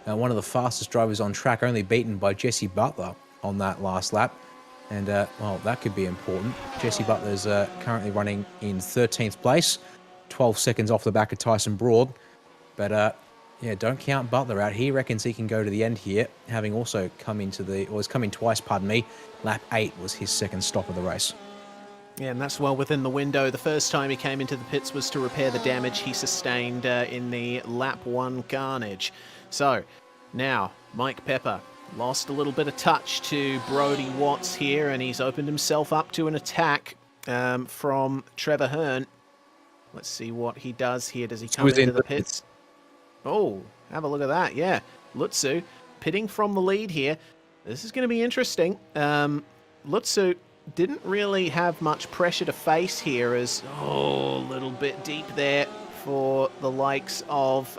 one of the fastest drivers on track, only beaten by Jesse Butler on that last lap. And, well, that could be important. Jesse Butler's currently running in 13th place, 12 seconds off the back of Tyson Broad. But, yeah, don't count Butler out. He reckons he can go to the end here, having also come into or has come in twice, pardon me. Lap 8 was his second stop of the race. Yeah, and that's well within the window. The first time he came into the pits was to repair the damage he sustained in the lap 1 carnage. So, now, Mike Pepper lost a little bit of touch to Brodie Watts here, and he's opened himself up to an attack from Trevor Hearn. Let's see what he does here. Does he come into the pits? Oh, have a look at that. Yeah, Lutzu pitting from the lead here. This is going to be interesting. Lutzu didn't really have much pressure to face here, as, a little bit deep there for the likes of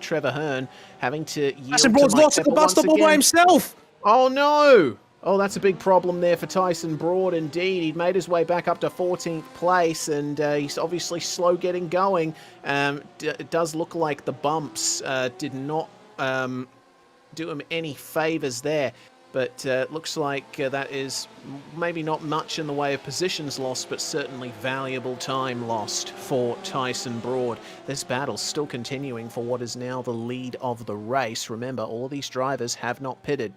Trevor Hearn, having to yield Tyson Broad's lost at the bus stop all by himself. Oh, no. Oh, that's a big problem there for Tyson Broad, indeed. He'd made his way back up to 14th place, and he's obviously slow getting going. It does look like the bumps did not do him any favours there. But looks like that is maybe not much in the way of positions lost, but certainly valuable time lost for Tyson Broad. This battle's still continuing for what is now the lead of the race. Remember, all of these drivers have not pitted.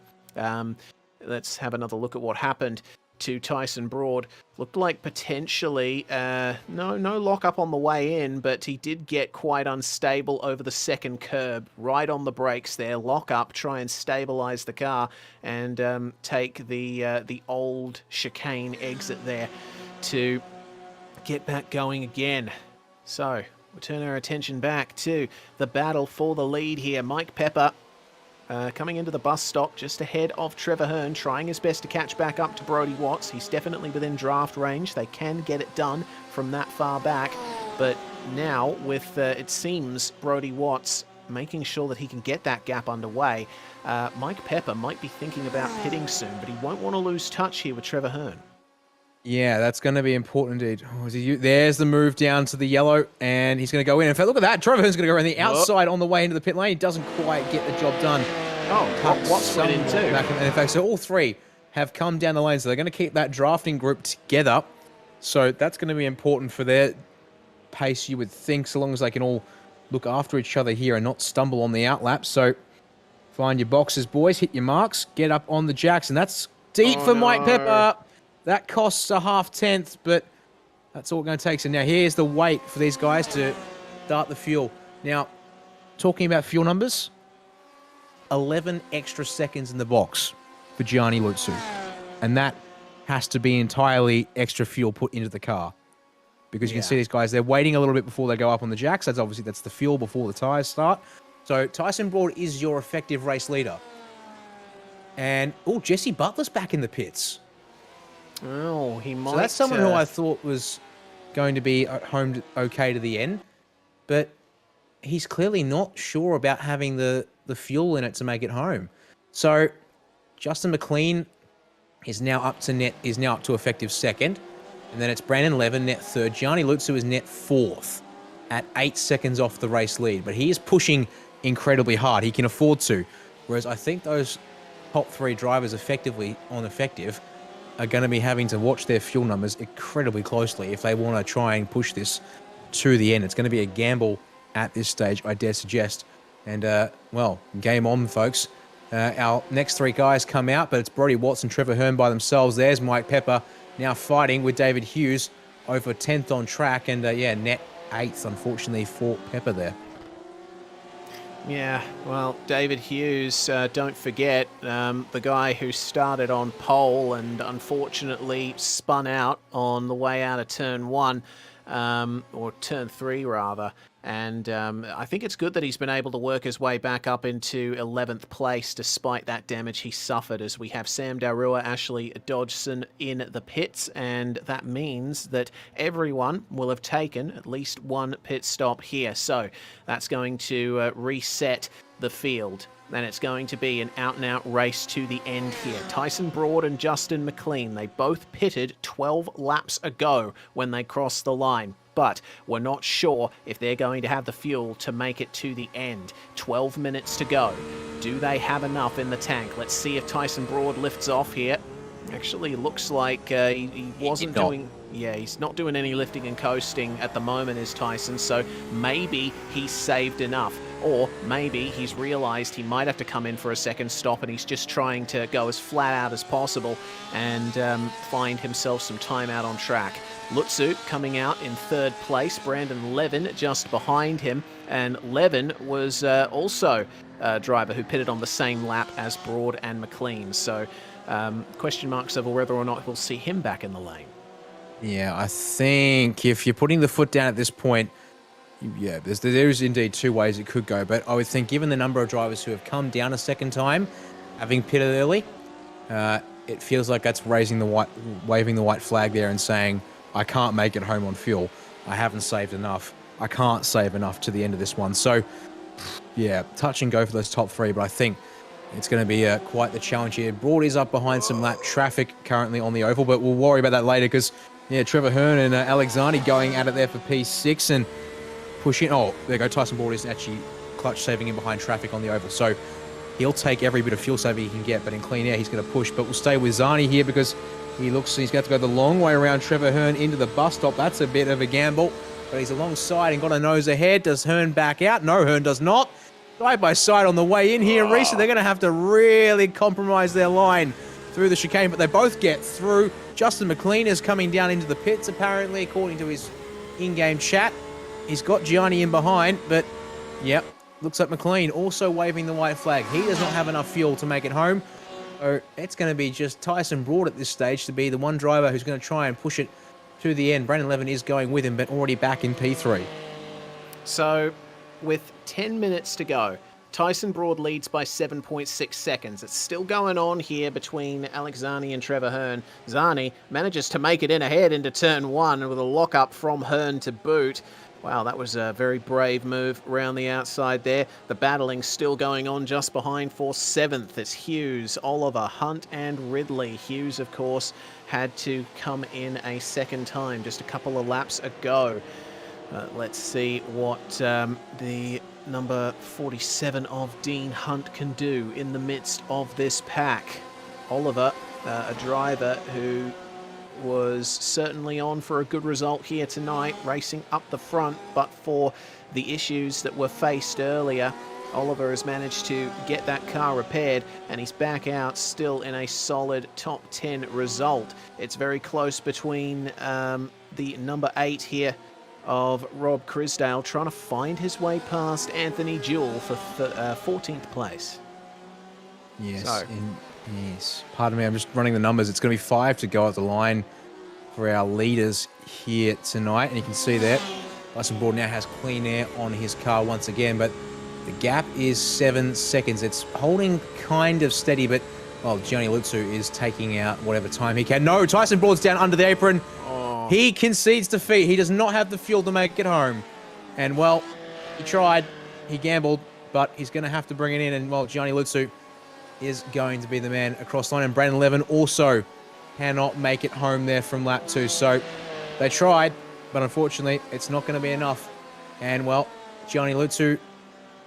Let's have another look at what happened to Tyson Broad. Looked like potentially no lock-up on the way in, but he did get quite unstable over the second curb, right on the brakes there. Lock up, try and stabilize the car, and take the old chicane exit there to get back going again. So we'll turn our attention back to the battle for the lead here. Mike Pepper coming into the bus stop just ahead of Trevor Hearn, trying his best to catch back up to Brodie Watts. He's definitely within draft range. They can get it done from that far back. But now, with, it seems, Brodie Watts making sure that he can get that gap underway, Mike Pepper might be thinking about pitting soon, but he won't want to lose touch here with Trevor Hearn. Yeah, that's going to be important indeed. Oh, there's the move down to the yellow, and he's going to go in. In fact, look at that. Trevor Hearn's going to go around the outside on the way into the pit lane. He doesn't quite get the job done. Oh, Watts went in too. And in fact, so all 3 have come down the lane, so they're going to keep that drafting group together. So that's going to be important for their pace, you would think, so long as they can all look after each other here and not stumble on the outlap. So find your boxes, boys. Hit your marks. Get up on the jacks, and that's deep for Mike Pepper. that costs a half-tenth, but that's all it's going to take. So now here's the wait for these guys to start the fuel. Now, talking about fuel numbers, 11 extra seconds in the box for Gianni Lutsu. And that has to be entirely extra fuel put into the car. Because you can see these guys, they're waiting a little bit before they go up on the jacks. That's obviously, that's the fuel before the tyres start. So Tyson Broad is your effective race leader. And, oh, Jesse Butler's back in the pits. Oh, he might... So that's someone who I thought was going to be home okay to the end. But he's clearly not sure about having the fuel in it to make it home. So Justin McLean is now up to effective second. And then it's Brandon Levin, net third. Gianni Lutsu is net fourth at 8 seconds off the race lead. But he is pushing incredibly hard. He can afford to. Whereas I think those top three drivers effectively on effective are going to be having to watch their fuel numbers incredibly closely if they want to try and push this to the end. It's going to be a gamble at this stage, I dare suggest. And, well, game on, folks. Our next three guys come out, but it's Brody Watson, Trevor Hearn by themselves. There's Mike Pepper now fighting with David Hughes over 10th on track. And, yeah, net 8th, unfortunately, for Pepper there. Yeah, well, David Hughes, don't forget, the guy who started on pole and unfortunately spun out on the way out of turn 1, or turn 3 rather. And I think it's good that he's been able to work his way back up into 11th place despite that damage he suffered, as we have Sam Darua, Ashley Dodgson in the pits, and that means that everyone will have taken at least one pit stop here. So that's going to reset the field. And it's going to be an out-and-out race to the end here. Tyson Broad and Justin McLean, they both pitted 12 laps ago when they crossed the line. But we're not sure if they're going to have the fuel to make it to the end. 12 minutes to go. Do they have enough in the tank? Let's see if Tyson Broad lifts off here. Actually, looks like he wasn't doing... Yeah, he's not doing any lifting and coasting at the moment, is Tyson, so maybe he's saved enough. Or maybe he's realised he might have to come in for a second stop and he's just trying to go as flat out as possible and find himself some time out on track. Lutsu coming out in third place, Brandon Levin just behind him, and Levin was also a driver who pitted on the same lap as Broad and McLean, so question marks over whether or not we'll see him back in the lane. Yeah, I think if you're putting the foot down at this point, yeah, there's indeed two ways it could go. But I would think given the number of drivers who have come down a second time, having pitted early, it feels like that's waving the white flag there and saying, I can't make it home on fuel. I haven't saved enough. I can't save enough to the end of this one. So, yeah, touch and go for those top three. But I think it's going to be quite the challenge here. Broad is up behind some lap traffic currently on the oval, but we'll worry about that later because, yeah, Trevor Hearn and Alexander going at it there for P6 and pushing. Oh, there you go. Tyson Broad is actually clutch saving in behind traffic on the oval. So he'll take every bit of fuel saving he can get, but in clean air, he's going to push. But we'll stay with Zani here because he's got to go the long way around Trevor Hearn into the bus stop. That's a bit of a gamble, but he's alongside and got a nose ahead. Does Hearn back out? No, Hearn does not. Side by side on the way in here. Reese, they're going to have to really compromise their line through the chicane, but they both get through. Justin McLean is coming down into the pits, apparently, according to his in-game chat. He's got Gianni in behind, but, yep, looks like McLean also waving the white flag. He does not have enough fuel to make it home. So it's going to be just Tyson Broad at this stage to be the one driver who's going to try and push it to the end. Brandon Levin is going with him, but already back in P3. So, with 10 minutes to go, Tyson Broad leads by 7.6 seconds. It's still going on here between Alexani and Trevor Hearn. Zani manages to make it in ahead into turn 1 with a lock-up from Hearn to boot. Wow, that was a very brave move around the outside there. The battling's still going on just behind for 7th. It's Hughes, Oliver, Hunt and Ridley. Hughes, of course, had to come in a second time just a couple of laps ago. Let's see what the number 47 of Dean Hunt can do in the midst of this pack. Oliver, a driver who was certainly on for a good result here tonight, racing up the front, but for the issues that were faced earlier, Oliver has managed to get that car repaired, and he's back out still in a solid top 10 result. It's very close between the number 8 here of Rob Crisdale trying to find his way past Anthony Jewell for 14th place. Yes, So. yes. Pardon me, I'm just running the numbers. It's going to be 5 to go at the line for our leaders here tonight. And you can see there, Tyson Broad now has clean air on his car once again, but the gap is 7 seconds. It's holding kind of steady, but, well, Gianni Lutsu is taking out whatever time he can. No, Tyson Broad's down under the apron. Oh. He concedes defeat. He does not have the fuel to make it home. And, well, he tried. He gambled, but he's going to have to bring it in. And, well, Gianni Lutsu is going to be the man across the line. And Brandon Levin also cannot make it home there from lap 2. So they tried, but unfortunately, it's not going to be enough. And, well, Gianni Lutsu,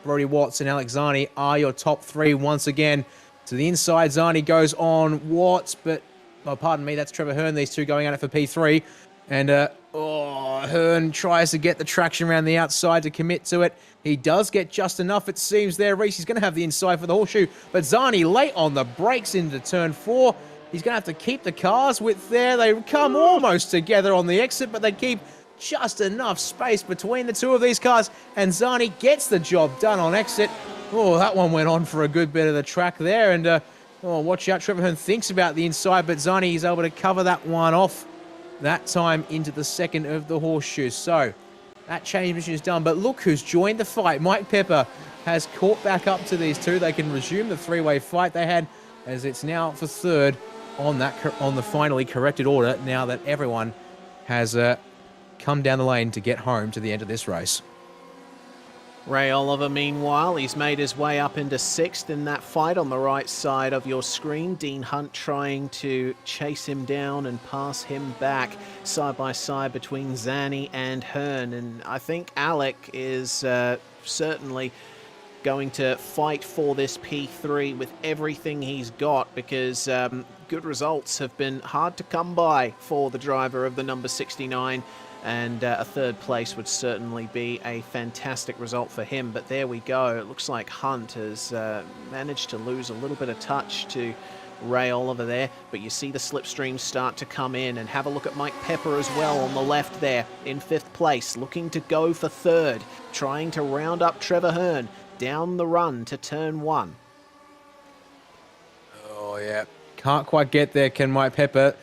Brody Watts, and Alex Zani are your top 3 once again. To the inside, Zani goes on Watts, but, oh, pardon me, that's Trevor Hearn, these two going at it for P3. And, Hearn tries to get the traction around the outside to commit to it. He does get just enough, it seems, there. Reese, he's going to have the inside for the horseshoe, but Zani late on the brakes into turn 4. He's going to have to keep the cars with there. They come almost together on the exit, but they keep just enough space between the two of these cars, and Zani gets the job done on exit. Oh, that one went on for a good bit of the track there, and, oh, watch out. Trevor Hearn thinks about the inside, but Zani is able to cover that one off that time into the second of the horseshoe. So that change mission is done, but look who's joined the fight. Mike Pepper has caught back up to these two. They can resume the three-way fight they had, as it's now for third on the finally corrected order, now that everyone has come down the lane to get home to the end of this race. Ray Oliver, meanwhile, he's made his way up into 6th in that fight on the right side of your screen. Dean Hunt trying to chase him down and pass him back side by side between Zani and Hearn. And I think Alec is certainly going to fight for this P3 with everything he's got, because good results have been hard to come by for the driver of the number 69. And a third place would certainly be a fantastic result for him. But there we go. It looks like Hunt has managed to lose a little bit of touch to Ray Oliver there. But you see the slipstream start to come in. And have a look at Mike Pepper as well on the left there in 5th place, looking to go for 3rd, trying to round up Trevor Hearn down the run to turn 1. Oh, yeah. Can't quite get there, can Mike Pepper.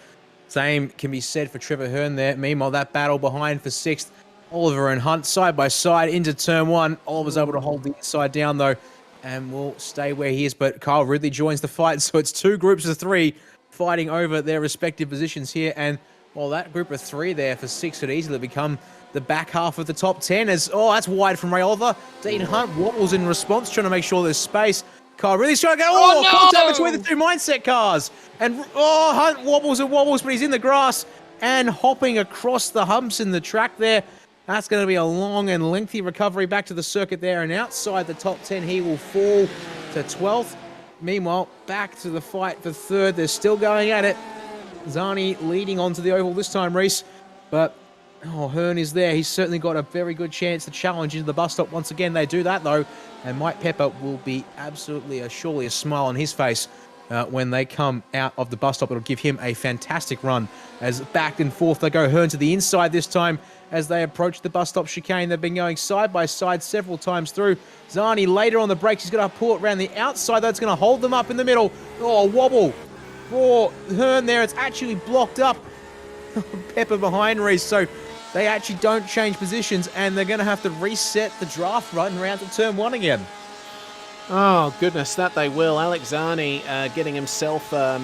Same can be said for Trevor Hearn there. Meanwhile, that battle behind for 6th. Oliver and Hunt side by side into turn 1. Oliver's able to hold the inside down, though, and will stay where he is. But Kyle Ridley joins the fight, so it's 2 groups of 3 fighting over their respective positions here. And, well, that group of 3 there for 6 could easily become the back half of the top 10. As, oh, that's wide from Ray Oliver. Dean Hunt wobbles in response, trying to make sure there's space. Kyle really trying to go, no! Contact between the 2 mindset cars. And, oh, Hunt wobbles and wobbles, but he's in the grass and hopping across the humps in the track there. That's going to be a long and lengthy recovery back to the circuit there. And outside the top 10, he will fall to 12th. Meanwhile, back to the fight for 3rd. They're still going at it. Zani leading onto the oval this time, Reese. But, oh, Hearn is there. He's certainly got a very good chance to challenge into the bus stop once again. They do that, though. And Mike Pepper will be absolutely, surely a smile on his face when they come out of the bus stop. It'll give him a fantastic run as back and forth they go. Hearn to the inside this time as they approach the bus stop chicane. They've been going side by side several times through. Zani later on the brakes. He's going to pull it around the outside. That's going to hold them up in the middle. Oh, wobble for Hearn there. It's actually blocked up. Pepper behind Reese. So they actually don't change positions, and they're going to have to reset the draft run around to turn 1 again. Oh, goodness, that they will. Alex Zani getting himself a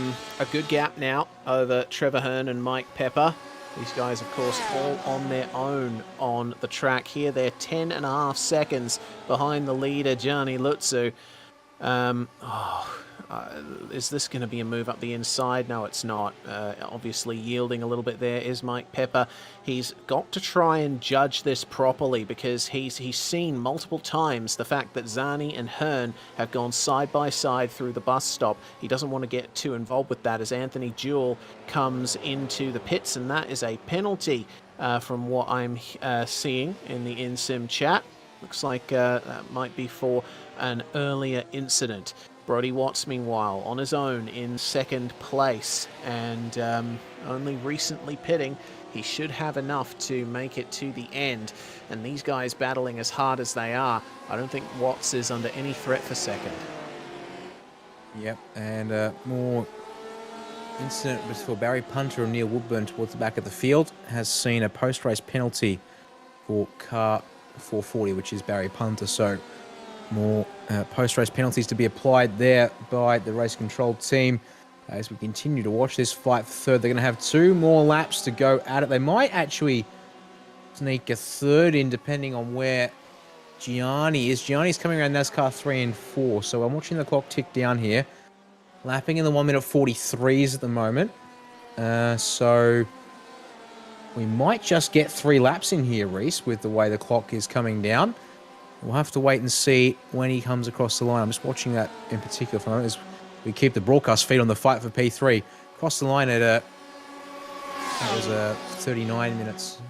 good gap now over Trevor Hearn and Mike Pepper. These guys, of course, all on their own on the track here. They're 10.5 seconds behind the leader, Gianni Lutsu. Is this going to be a move up the inside? No, it's not. Obviously yielding a little bit there is Mike Pepper. He's got to try and judge this properly, because he's seen multiple times the fact that Zani and Hearn have gone side by side through the bus stop. He doesn't want to get too involved with that as Anthony Jewell comes into the pits, and that is a penalty from what I'm seeing in the in-sim chat. Looks like that might be for an earlier incident. Brodie Watts, meanwhile, on his own in second place and only recently pitting. He should have enough to make it to the end. And these guys battling as hard as they are, I don't think Watts is under any threat for second. Yep, and more incident was for Barry Punter and Neil Woodburn towards the back of the field. Has seen a post-race penalty for car 440, which is Barry Punter. So more post-race penalties to be applied there by the race control team. As we continue to watch this fight for third, they're going to have 2 more laps to go at it. They might actually sneak a third in, depending on where Gianni is. Gianni's coming around NASCAR 3 and 4, so I'm watching the clock tick down here. Lapping in the 1 minute 43s at the moment. So we might just get 3 laps in here, Reese, with the way the clock is coming down. We'll have to wait and see when he comes across the line. I'm just watching that in particular for a moment as we keep the broadcast feed on the fight for P3. Across the line at that was 39 minutes.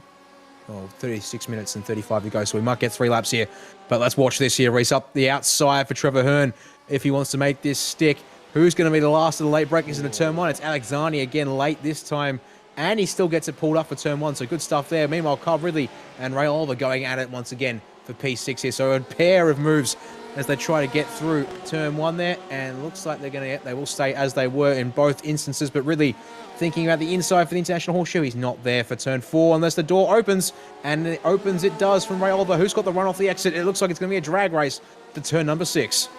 Oh, 36 minutes and 35 to go, so we might get 3 laps here. But let's watch this here, Reese. Up the outside for Trevor Hearn if he wants to make this stick. Who's going to be the last of the late breakers into turn 1? It's Alex Zani again late this time. And he still gets it pulled up for turn 1, so good stuff there. Meanwhile, Carl Ridley and Ray Oliver going at it once again for P6 here. So a pair of moves as they try to get through turn 1 there. And looks like they will stay as they were in both instances. But Ridley thinking about the inside for the International Horseshoe. He's not there for turn 4 unless the door opens. And it opens, it does, from Ray Oliver, who's got the run off the exit. It looks like it's going to be a drag race to turn number 6.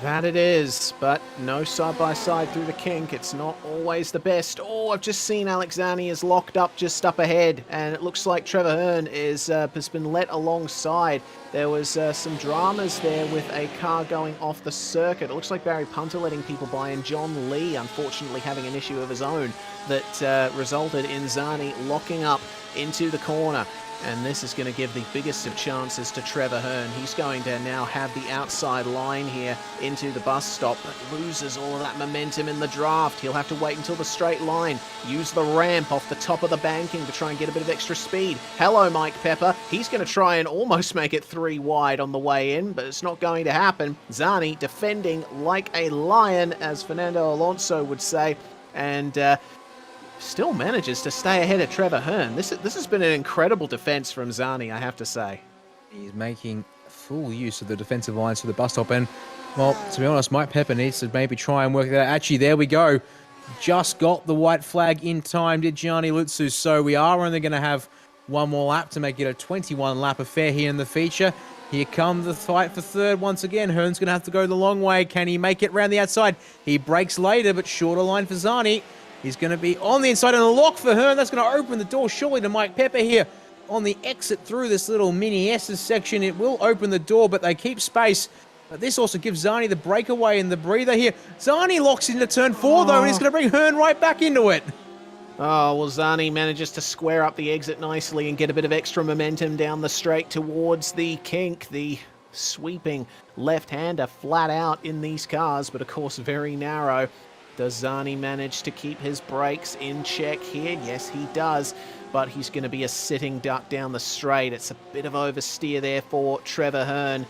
That it is, but no side-by-side through the kink. It's not always the best. Oh, I've just seen Alex Zani is locked up just up ahead, and it looks like Trevor Hearn has been let alongside. There was some dramas there with a car going off the circuit. It looks like Barry Punter letting people by, and John Lee, unfortunately, having an issue of his own that resulted in Zani locking up into the corner. And this is going to give the biggest of chances to Trevor Hearn. He's going to now have the outside line here into the bus stop, but loses all of that momentum in the draft. He'll have to wait until the straight line, use the ramp off the top of the banking to try and get a bit of extra speed. Hello, Mike Pepper. He's going to try and almost make it 3 wide on the way in, but it's not going to happen. Zani defending like a lion, as Fernando Alonso would say, and still manages to stay ahead of Trevor Hearn. This has been an incredible defense from Zani, I have to say. He's making full use of the defensive lines for the bus stop. And, well, to be honest, Mike Pepper needs to maybe try and work that out. Actually, there we go. Just got the white flag in time, did Gianni Lutsu. So we are only going to have 1 more lap to make it a 21-lap affair here in the feature. Here comes the fight for third once again. Hearn's going to have to go the long way. Can he make it round the outside? He breaks later, but shorter line for Zani. He's going to be on the inside and a lock for Hearn. That's going to open the door surely to Mike Pepper here on the exit through this little mini S's section. It will open the door, but they keep space. But this also gives Zani the breakaway and the breather here. Zani locks into turn 4, though, and he's going to bring Hearn right back into it. Oh, well, Zani manages to square up the exit nicely and get a bit of extra momentum down the straight towards the kink. The sweeping left-hander flat out in these cars, but of course very narrow. Does Zani manage to keep his brakes in check here? Yes, he does, but he's going to be a sitting duck down the straight. It's a bit of oversteer there for Trevor Hearn.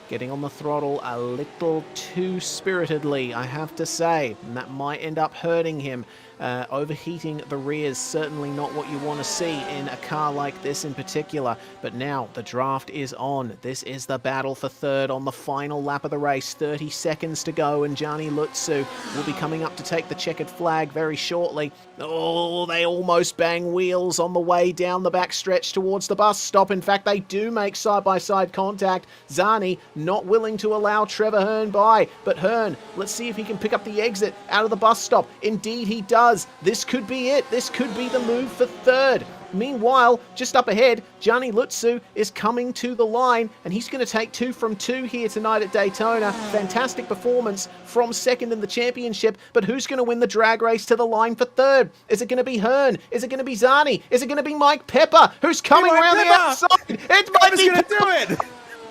Getting on the throttle a little too spiritedly, I have to say, and that might end up hurting him. Overheating the rear is certainly not what you want to see in a car like this in particular, but now the draft is on. This is the battle for third on the final lap of the race. 30 seconds to go, and Gianni Lutsu will be coming up to take the checkered flag very shortly. Oh, they almost bang wheels on the way down the backstretch towards the bus stop. In fact, they do make side-by-side contact. Zani not willing to allow Trevor Hearn by, but Hearn, let's see if he can pick up the exit out of the bus stop. Indeed, he does. This could be it. This could be the move for third. Meanwhile, just up ahead, Gianni Lutsu is coming to the line, and he's going to take 2 from 2 here tonight at Daytona. Fantastic performance from second in the championship, but who's going to win the drag race to the line for third? Is it going to be Hearn? Is it going to be Zani? Is it going to be Mike Pepper, who's coming around the outside? It might be going to do it.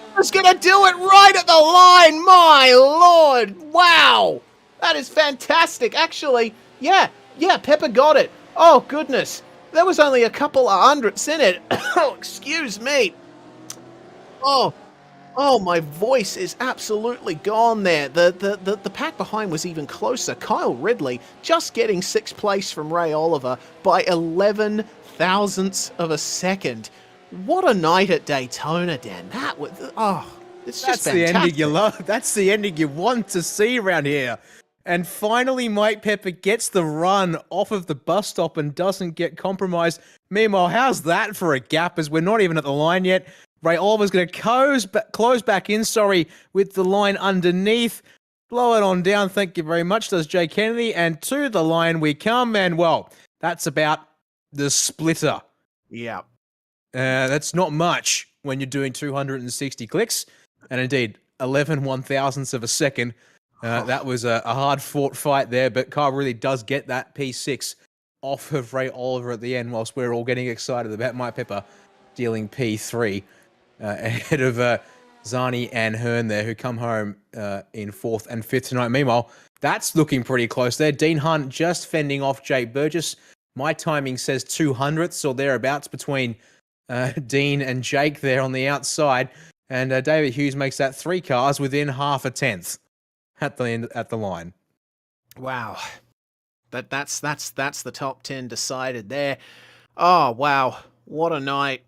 Pepper's going to do it right at the line. My Lord. Wow. That is fantastic. Actually, yeah, Pepper got it. Oh, goodness. There was only a couple of hundredths in it. Oh, excuse me. Oh, oh, my voice is absolutely gone there. The pack behind was even closer. Kyle Ridley just getting 6th place from Ray Oliver by 11 thousandths of a second. What a night at Daytona, Dan. That was, it's just That's the fantastic. ending you love. That's the ending you want to see around here. And finally, Mike Pepper gets the run off of the bus stop and doesn't get compromised. Meanwhile, how's that for a gap as we're not even at the line yet? Ray Oliver's going to close back in, with the line underneath. Blow it on down, thank you very much, does Jay Kennedy. And to the line we come, and well, that's about the splitter. Yeah. That's not much when you're doing 260 clicks. And indeed, 11 1,000ths of a second. That was a hard-fought fight there, but Kyle really does get that P6 off of Ray Oliver at the end, whilst we're all getting excited about Mike Pepper dealing P3 ahead of Zani and Hearn there, who come home in 4th and 5th tonight. Meanwhile, that's looking pretty close there. Dean Hunt just fending off Jake Burgess. My timing says 200ths or thereabouts between Dean and Jake there on the outside. And David Hughes makes that 3 cars within half a tenth at the line. Wow. That's the top 10 decided there. Oh, wow. What a night.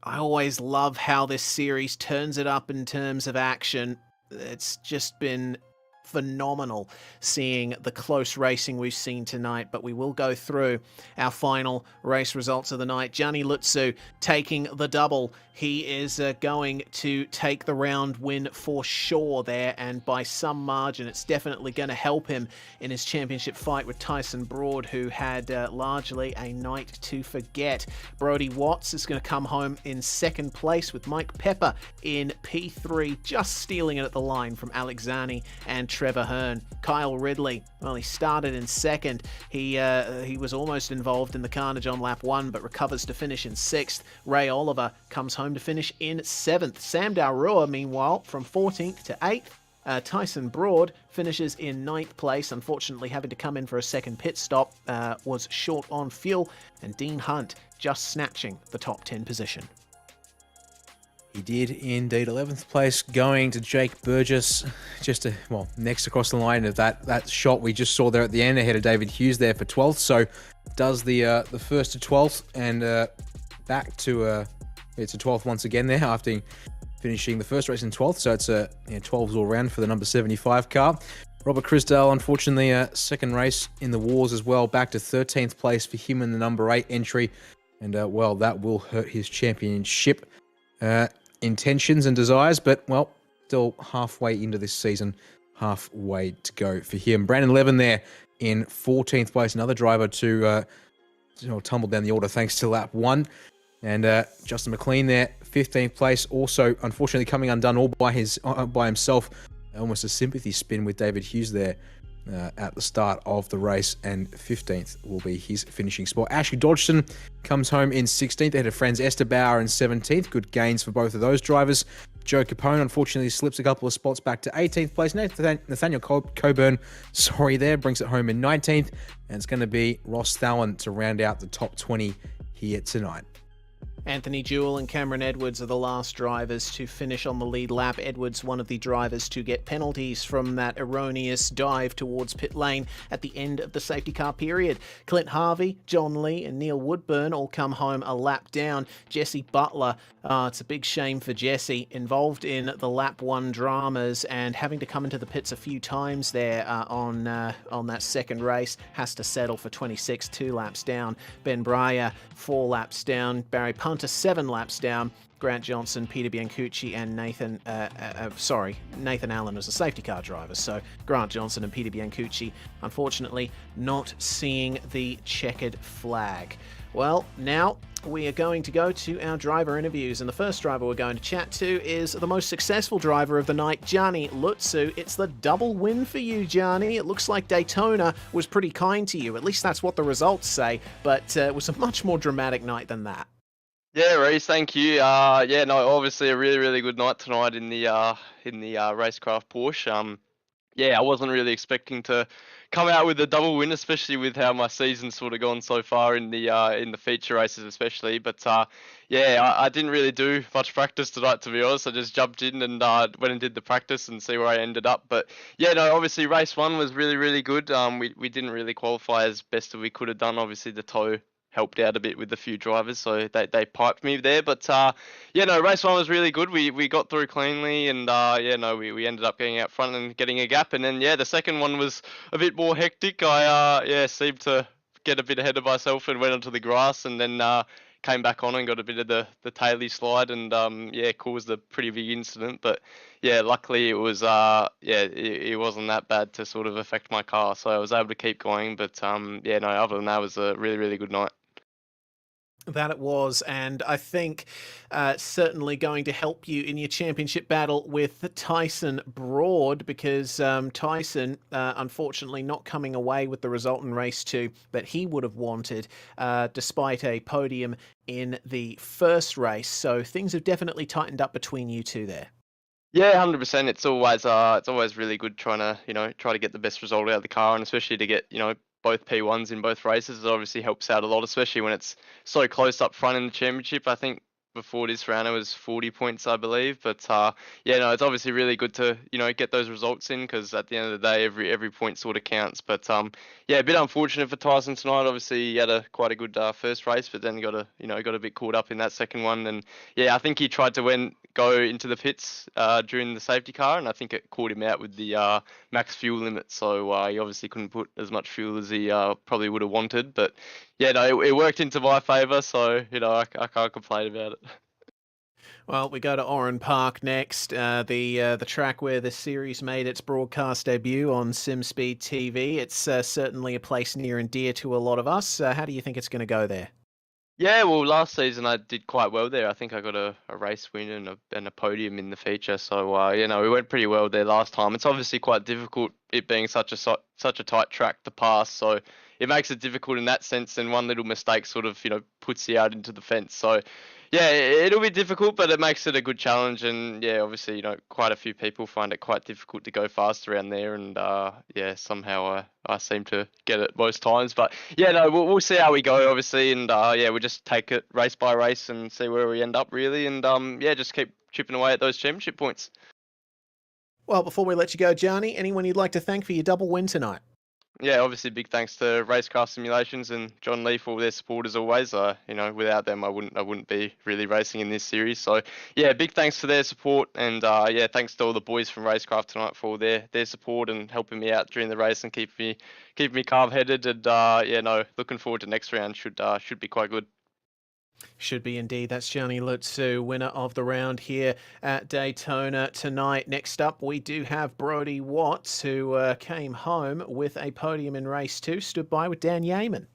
I always love how this series turns it up in terms of action. It's just been phenomenal seeing the close racing we've seen tonight, but we will go through our final race results of the night. Gianni Lutsu taking the double. He is going to take the round win for sure there, and by some margin. It's definitely going to help him in his championship fight with Tyson Broad, who had largely a night to forget. Brody Watts is going to come home in 2nd place, with Mike Pepper in P3, just stealing it at the line from Alex Zani and Trevor Hearn. Kyle Ridley, well, he started in 2nd. He was almost involved in the carnage on lap 1, but recovers to finish in 6th. Ray Oliver comes home to finish in 7th. Sam Dalrua, meanwhile, from 14th to 8th. Tyson Broad finishes in 9th place, unfortunately having to come in for a second pit stop, was short on fuel, and Dean Hunt just snatching the top 10 position. He did indeed. 11th place going to Jake Burgess, next across the line of that shot we just saw there at the end, ahead of David Hughes there for 12th. So does the 1st to 12th, and back to it's a 12th once again there after finishing the first race in 12th. So it's 12s all round for the number 75 car. Robert Crisdale, unfortunately, second race in the wars as well, back to 13th place for him in the number 8 entry. And that will hurt his championship intentions and desires, but still halfway into this season, halfway to go for him. Brandon Levin there in 14th place, another driver to tumble down the order thanks to lap 1. And Justin McLean there, 15th place, also unfortunately coming undone all by himself. Almost a sympathy spin with David Hughes there at the start of the race, and 15th will be his finishing spot. Ashley Dodgson comes home in 16th ahead of Franz Esterbauer in 17th. Good gains for both of those drivers. Joe Capone unfortunately slips a couple of spots back to 18th place. Nathaniel Coburn, brings it home in 19th, and it's going to be Ross Thallen to round out the top 20 here tonight. Anthony Jewell and Cameron Edwards are the last drivers to finish on the lead lap. Edwards, one of the drivers to get penalties from that erroneous dive towards pit lane at the end of the safety car period. Clint Harvey, John Lee and Neil Woodburn all come home a lap down. Jesse Butler, it's a big shame for Jesse, involved in the lap 1 dramas and having to come into the pits a few times there on that second race, has to settle for 26, 2 laps down. Ben Breyer, 4 laps down. Barry Punter, 7 laps down. Grant Johnson, Peter Biancucci, and Nathan Allen was a safety car driver. So Grant Johnson and Peter Biancucci, unfortunately, not seeing the checkered flag. Well, now we are going to go to our driver interviews, and the first driver we're going to chat to is the most successful driver of the night, Gianni Lutsu. It's the double win for you, Gianni. It looks like Daytona was pretty kind to you. At least that's what the results say, but it was a much more dramatic night than that. Yeah, Reece, thank you. Obviously a really, really good night tonight in the Racecraft Porsche. I wasn't really expecting to come out with a double win, especially with how my season's sort of gone so far in the feature races, especially. But yeah, I didn't really do much practice tonight, to be honest. I just jumped in and went and did the practice and see where I ended up. But yeah, no, obviously race one was really, really good. We didn't really qualify as best as we could have done. Obviously the tow helped out a bit with a few drivers, so they piped me there. But yeah, no, race one was really good. We got through cleanly, and yeah, no, we ended up getting out front and getting a gap. And then yeah, the second one was a bit more hectic. I yeah seemed to get a bit ahead of myself and went onto the grass, and then came back on and got a bit of the taily slide, and yeah, caused a pretty big incident. But yeah, luckily it was yeah, it wasn't that bad to sort of affect my car, so I was able to keep going. But yeah, no, other than that, it was a really, really good night. That it was, and I think certainly going to help you in your championship battle with Tyson Broad, because Tyson, unfortunately, not coming away with the result in race two that he would have wanted, despite a podium in the first race. So things have definitely tightened up between you two there. Yeah, 100%. It's always really good trying to try to get the best result out of the car, and especially to get both P1s in both races. It obviously helps out a lot, especially when it's so close up front in the championship. I think before this round it was 40 points, I believe. But yeah, no, it's obviously really good to get those results in, because at the end of the day, every point sort of counts. But yeah, a bit unfortunate for Tyson tonight. Obviously, he had quite a good first race, but then he got a bit caught up in that second one. And yeah, I think he tried to go into the pits during the safety car, and I think it caught him out with the max fuel limit. So he obviously couldn't put as much fuel as he probably would have wanted. But yeah, no, it worked into my favour, so I can't complain about it. Well, we go to Oran Park next, the track where the series made its broadcast debut on SimSpeed TV. It's certainly a place near and dear to a lot of us. How do you think it's going to go there? Yeah, well, last season I did quite well there. I think I got a race win and a podium in the feature. So we went pretty well there last time. It's obviously quite difficult, it being such a tight track to pass. So it makes it difficult in that sense. And one little mistake sort of puts you out into the fence. So yeah, it'll be difficult, but it makes it a good challenge. And yeah, obviously quite a few people find it quite difficult to go fast around there. And yeah, somehow I seem to get it most times. But yeah, no, we'll see how we go, obviously, and yeah, we'll just take it race by race and see where we end up, really, and yeah, just keep chipping away at those championship points. Well, before we let you go, Johnny, anyone you'd like to thank for your double win tonight? Yeah, obviously, big thanks to Racecraft Simulations and John Lee for all their support as always. Without them, I wouldn't be really racing in this series. So yeah, big thanks for their support, and yeah, thanks to all the boys from Racecraft tonight for all their support and helping me out during the race and keep me calm headed. And yeah, no, looking forward to next round. Should be quite good. Should be indeed. That's Gianni Lutsu, winner of the round here at Daytona tonight. Next up, we do have Brody Watts, who came home with a podium in race two, stood by with Dan Yeaman.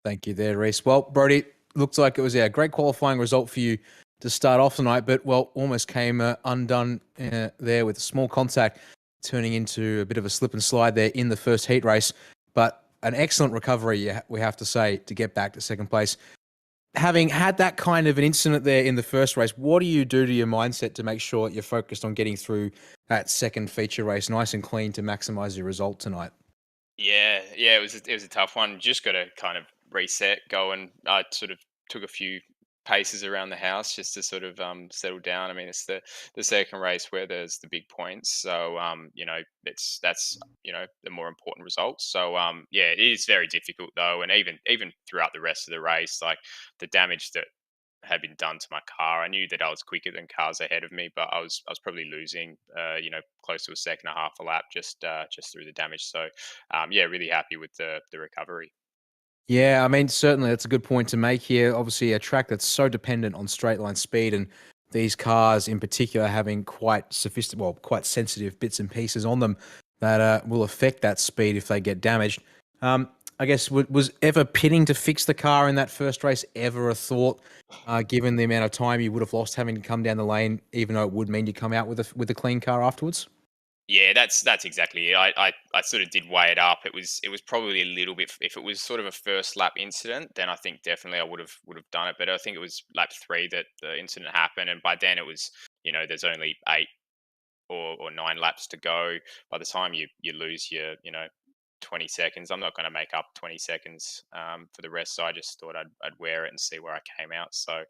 Thank you there, Reese. Well, Brody, looks like it was a great qualifying result for you to start off tonight, but well, almost came undone there with a small contact, turning into a bit of a slip and slide there in the first heat race. But an excellent recovery, we have to say, to get back to second place. Having had that kind of an incident there in the first race, what do you do to your mindset to make sure you're focused on getting through that second feature race nice and clean to maximize your result tonight? Yeah, it was a tough one. Just got to kind of reset, go, and I sort of took a few paces around the house just to sort of settle down. I mean, it's the second race where there's the big points, so that's the more important results. So yeah, it is very difficult though, and even throughout the rest of the race, like the damage that had been done to my car. I knew that I was quicker than cars ahead of me, but I was probably losing, close to a second and a half a lap just through the damage. So, yeah, really happy with the recovery. Yeah, I mean, certainly that's a good point to make here. Obviously, a track that's so dependent on straight line speed, and these cars in particular having quite sophisticated, well, quite sensitive bits and pieces on them that will affect that speed if they get damaged. I guess was ever pitting to fix the car in that first race ever a thought, given the amount of time you would have lost having to come down the lane, even though it would mean you come out with a clean car afterwards? Yeah, that's exactly it. I sort of did weigh it up. It was probably a little bit. If it was sort of a first lap incident, then I think definitely I would have done it. But I think it was lap 3 that the incident happened, and by then it was there's only 8 or 9 laps to go. By the time you lose your 20 seconds. I'm not going to make up 20 seconds for the rest. So I just thought I'd wear it and see where I came out. So it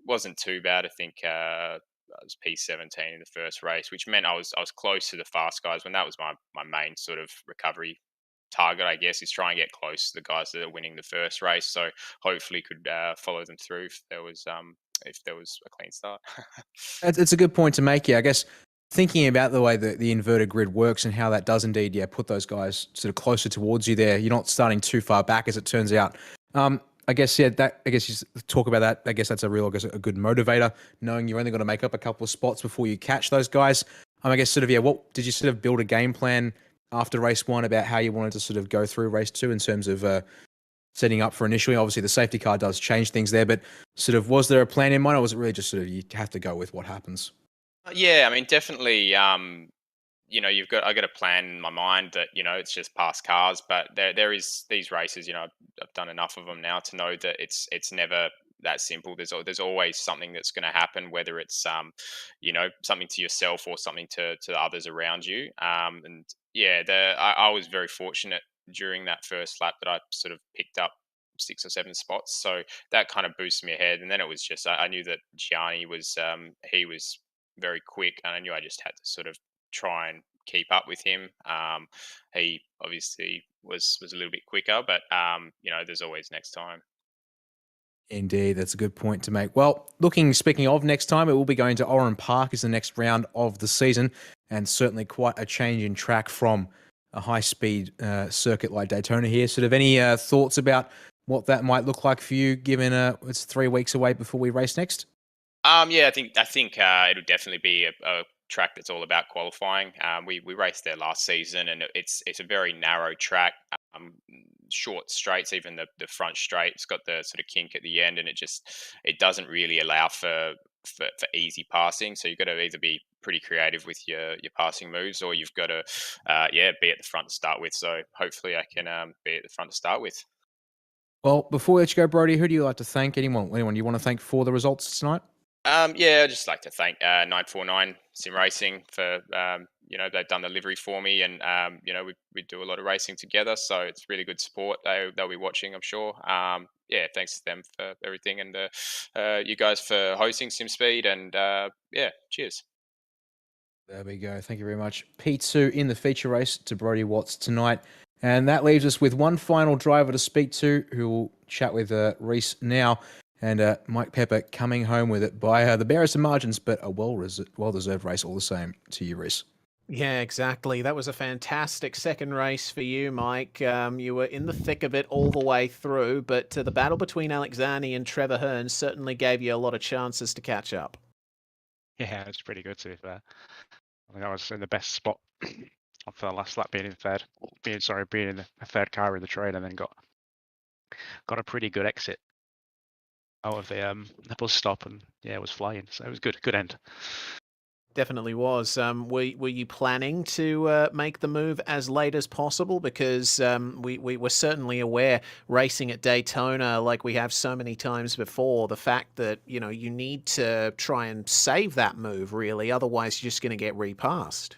wasn't too bad. I think I was P17 in the first race, which meant I was close to the fast guys when that was my main sort of recovery target, I guess, is try and get close to the guys that are winning the first race. So hopefully could follow them through if there was a clean start. It's a good point to make. Yeah, I guess thinking about the way that the inverted grid works and how that does indeed, put those guys sort of closer towards you there. You're not starting too far back, as it turns out. I guess you talk about that. I guess that's a good motivator, knowing you're only going to make up a couple of spots before you catch those guys. I guess what did you sort of build a game plan after race 1 about how you wanted to sort of go through race 2 in terms of setting up for initially? Obviously, the safety car does change things there, but sort of was there a plan in mind, or was it really just sort of you have to go with what happens? Yeah, I mean, definitely. I got a plan in my mind that it's just past cars, but there is these races. I've done enough of them now to know that it's never that simple. There's always something that's going to happen, whether it's something to yourself or something to the others around you. And yeah, I was very fortunate during that first lap that I sort of picked up 6 or 7 spots, so that kind of boosted me ahead. And then it was just I knew that Gianni was he was very quick, and I knew I just had to sort of try and keep up with him. He obviously was a little bit quicker, but there's always next time. Indeed, that's a good point to make. Well, speaking of next time, it will be going to Oran Park as the next round of the season, and certainly quite a change in track from a high-speed circuit like Daytona here. Sort of any thoughts about what that might look like for you, given it's 3 weeks away before we race next? Yeah, I think it'll definitely be a track that's all about qualifying. We raced there last season, and it's a very narrow track, short straights. Even the front straight, it's got the sort of kink at the end, and it doesn't really allow for easy passing. So you've got to either be pretty creative with your passing moves, or you've got to be at the front to start with. So hopefully I can be at the front to start with. Well, before we let you go, Brody, who do you like to thank? Anyone you want to thank for the results tonight? I'd just like to thank 949 Sim Racing for they've done the livery for me, and we do a lot of racing together, so it's really good support. They'll be watching, I'm sure. Thanks to them for everything, and you guys for hosting SimSpeed, and cheers. There we go. Thank you very much. P2 in the feature race to Brody Watts tonight. And that leaves us with one final driver to speak to, who will chat with Reese now. And Mike Pepper coming home with it by the barest of margins, but a well-deserved race all the same to you, Reese. Yeah, exactly. That was a fantastic second race for you, Mike. You were in the thick of it all the way through, but the battle between Alexani and Trevor Hearn certainly gave you a lot of chances to catch up. Yeah, it was pretty good to be fair. I think I was in the best spot for the last lap, being in a third car in the train, and then got a pretty good exit out of the bus stop, and it was flying. So it was good end. Definitely was. Were you planning to make the move as late as possible? Because we were certainly aware, racing at Daytona like we have so many times before, the fact that you need to try and save that move, really, otherwise you're just going to get repassed.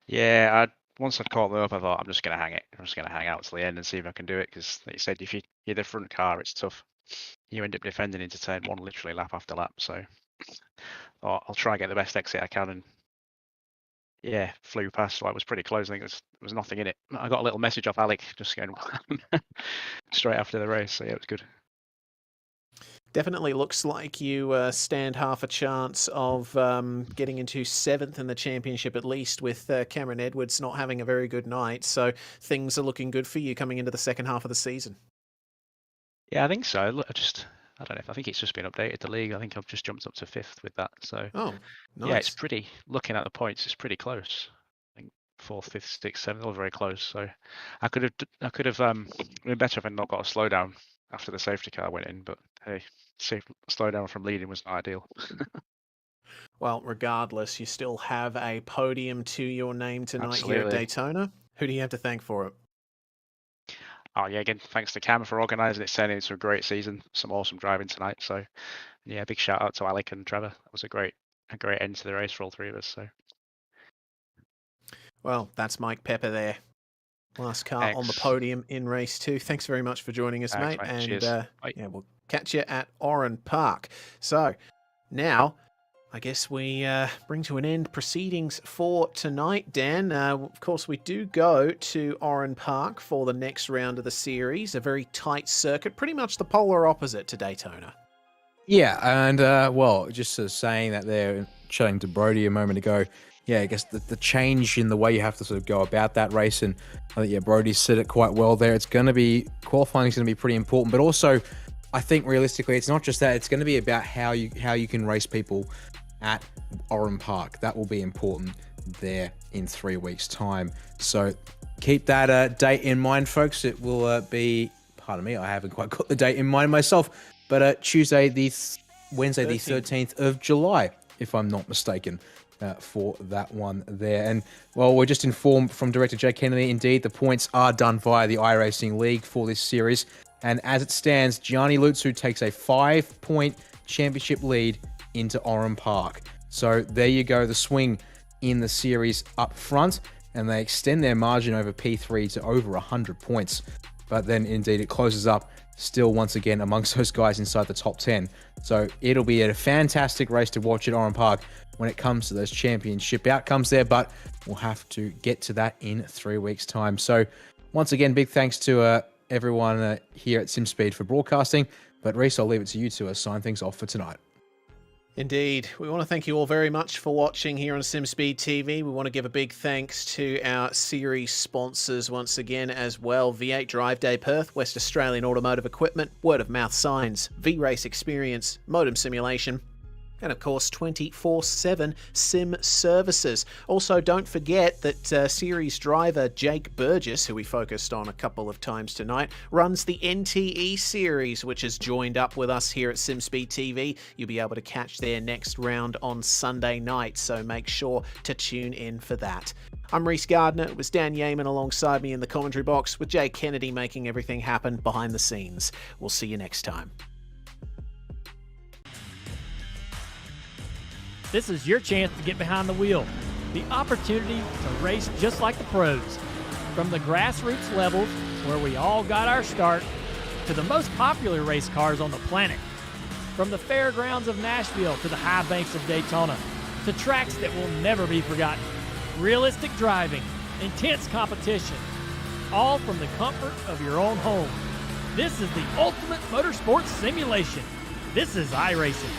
Yeah, once I'd caught them up, I thought I'm just going to hang it. I'm just going to hang out till the end and see if I can do it. Because like you said, if you're the front car, it's tough. You end up defending into turn 1 literally lap after lap. So I'll try and get the best exit I can, and flew past. So I was pretty close. I think there was nothing in it. I got a little message off Alec just going straight after the race. So yeah, it was good. Definitely looks like you stand half a chance of getting into 7th in the championship, at least, with Cameron Edwards not having a very good night. So things are looking good for you coming into the second half of the season. Yeah, I think so. I don't know. I think it's just been updated, the league. I think I've just jumped up to 5th with that. So nice. Yeah, it's pretty. Looking at the points, it's pretty close. I think 4th, 5th, 6th, 7th, all very close. So I could have been better if I'd not got a slowdown after the safety car went in. But hey, slowdown from leading was not ideal. Well, regardless, you still have a podium to your name tonight here at Absolutely. Daytona. Who do you have to thank for it? Oh yeah, again, thanks to Cam for organising it, turning into a great season. Some awesome driving tonight. So yeah, big shout out to Alec and Trevor. That was a great end to the race for all three of us. So Well, that's Mike Pepper there. Last car on the Thanks. podium in race 2. Thanks very much for joining us, Thanks, mate. mate. And Cheers. Bye. yeah, we'll catch you at Oran Park. So now, I guess we bring to an end proceedings for tonight, Dan. Of course, we do go to Oran Park for the next round of the series, a very tight circuit, pretty much the polar opposite to Daytona. Yeah, and well, just saying that there, chatting to Brody a moment ago, yeah, I guess the change in the way you have to sort of go about that race, and I think, yeah, Brody said it quite well there. It's going to be, qualifying is going to be pretty important, but also, I think realistically, it's not just that, it's going to be about how you can race people at Oran Park. That will be important there in 3 weeks' time. So keep that date in mind, folks. It will be, pardon me, I haven't quite got the date in mind myself, but Wednesday the 13th of July, if I'm not mistaken, for that one there. And, well, we're just informed from Director Jay Kennedy, indeed, the points are done via the iRacing League for this series. And as it stands, Gianni Lutsu takes a 5-point championship lead into Oran Park. So there you go, the swing in the series up front, and they extend their margin over P3 to over 100 points. But then, indeed, it closes up still once again amongst those guys inside the top 10. So it'll be a fantastic race to watch at Oran Park when it comes to those championship outcomes there, but we'll have to get to that in 3 weeks' time. So once again, big thanks to everyone here at SimSpeed for broadcasting. But Reese, I'll leave it to you to sign things off for tonight. Indeed. We want to thank you all very much for watching here on SimSpeed TV. We want to give a big thanks to our series sponsors once again as well. V8 Drive Day Perth, West Australian Automotive Equipment, Word of Mouth Signs, V-Race Experience, Modem Simulation, and of course 24/7 sim services. Also, don't forget that series driver Jake Burgess, who we focused on a couple of times tonight, runs the NTE series, which has joined up with us here at SimSpeed TV. You'll be able to catch their next round on Sunday night, so make sure to tune in for that. I'm Reese Gardner. It was Dan Yeaman alongside me in the commentary box, with Jay Kennedy making everything happen behind the scenes. We'll see you next time. This is your chance to get behind the wheel. The opportunity to race just like the pros. From the grassroots levels, where we all got our start, to the most popular race cars on the planet. From the fairgrounds of Nashville to the high banks of Daytona, to tracks that will never be forgotten. Realistic driving, intense competition, all from the comfort of your own home. This is the ultimate motorsports simulation. This is iRacing.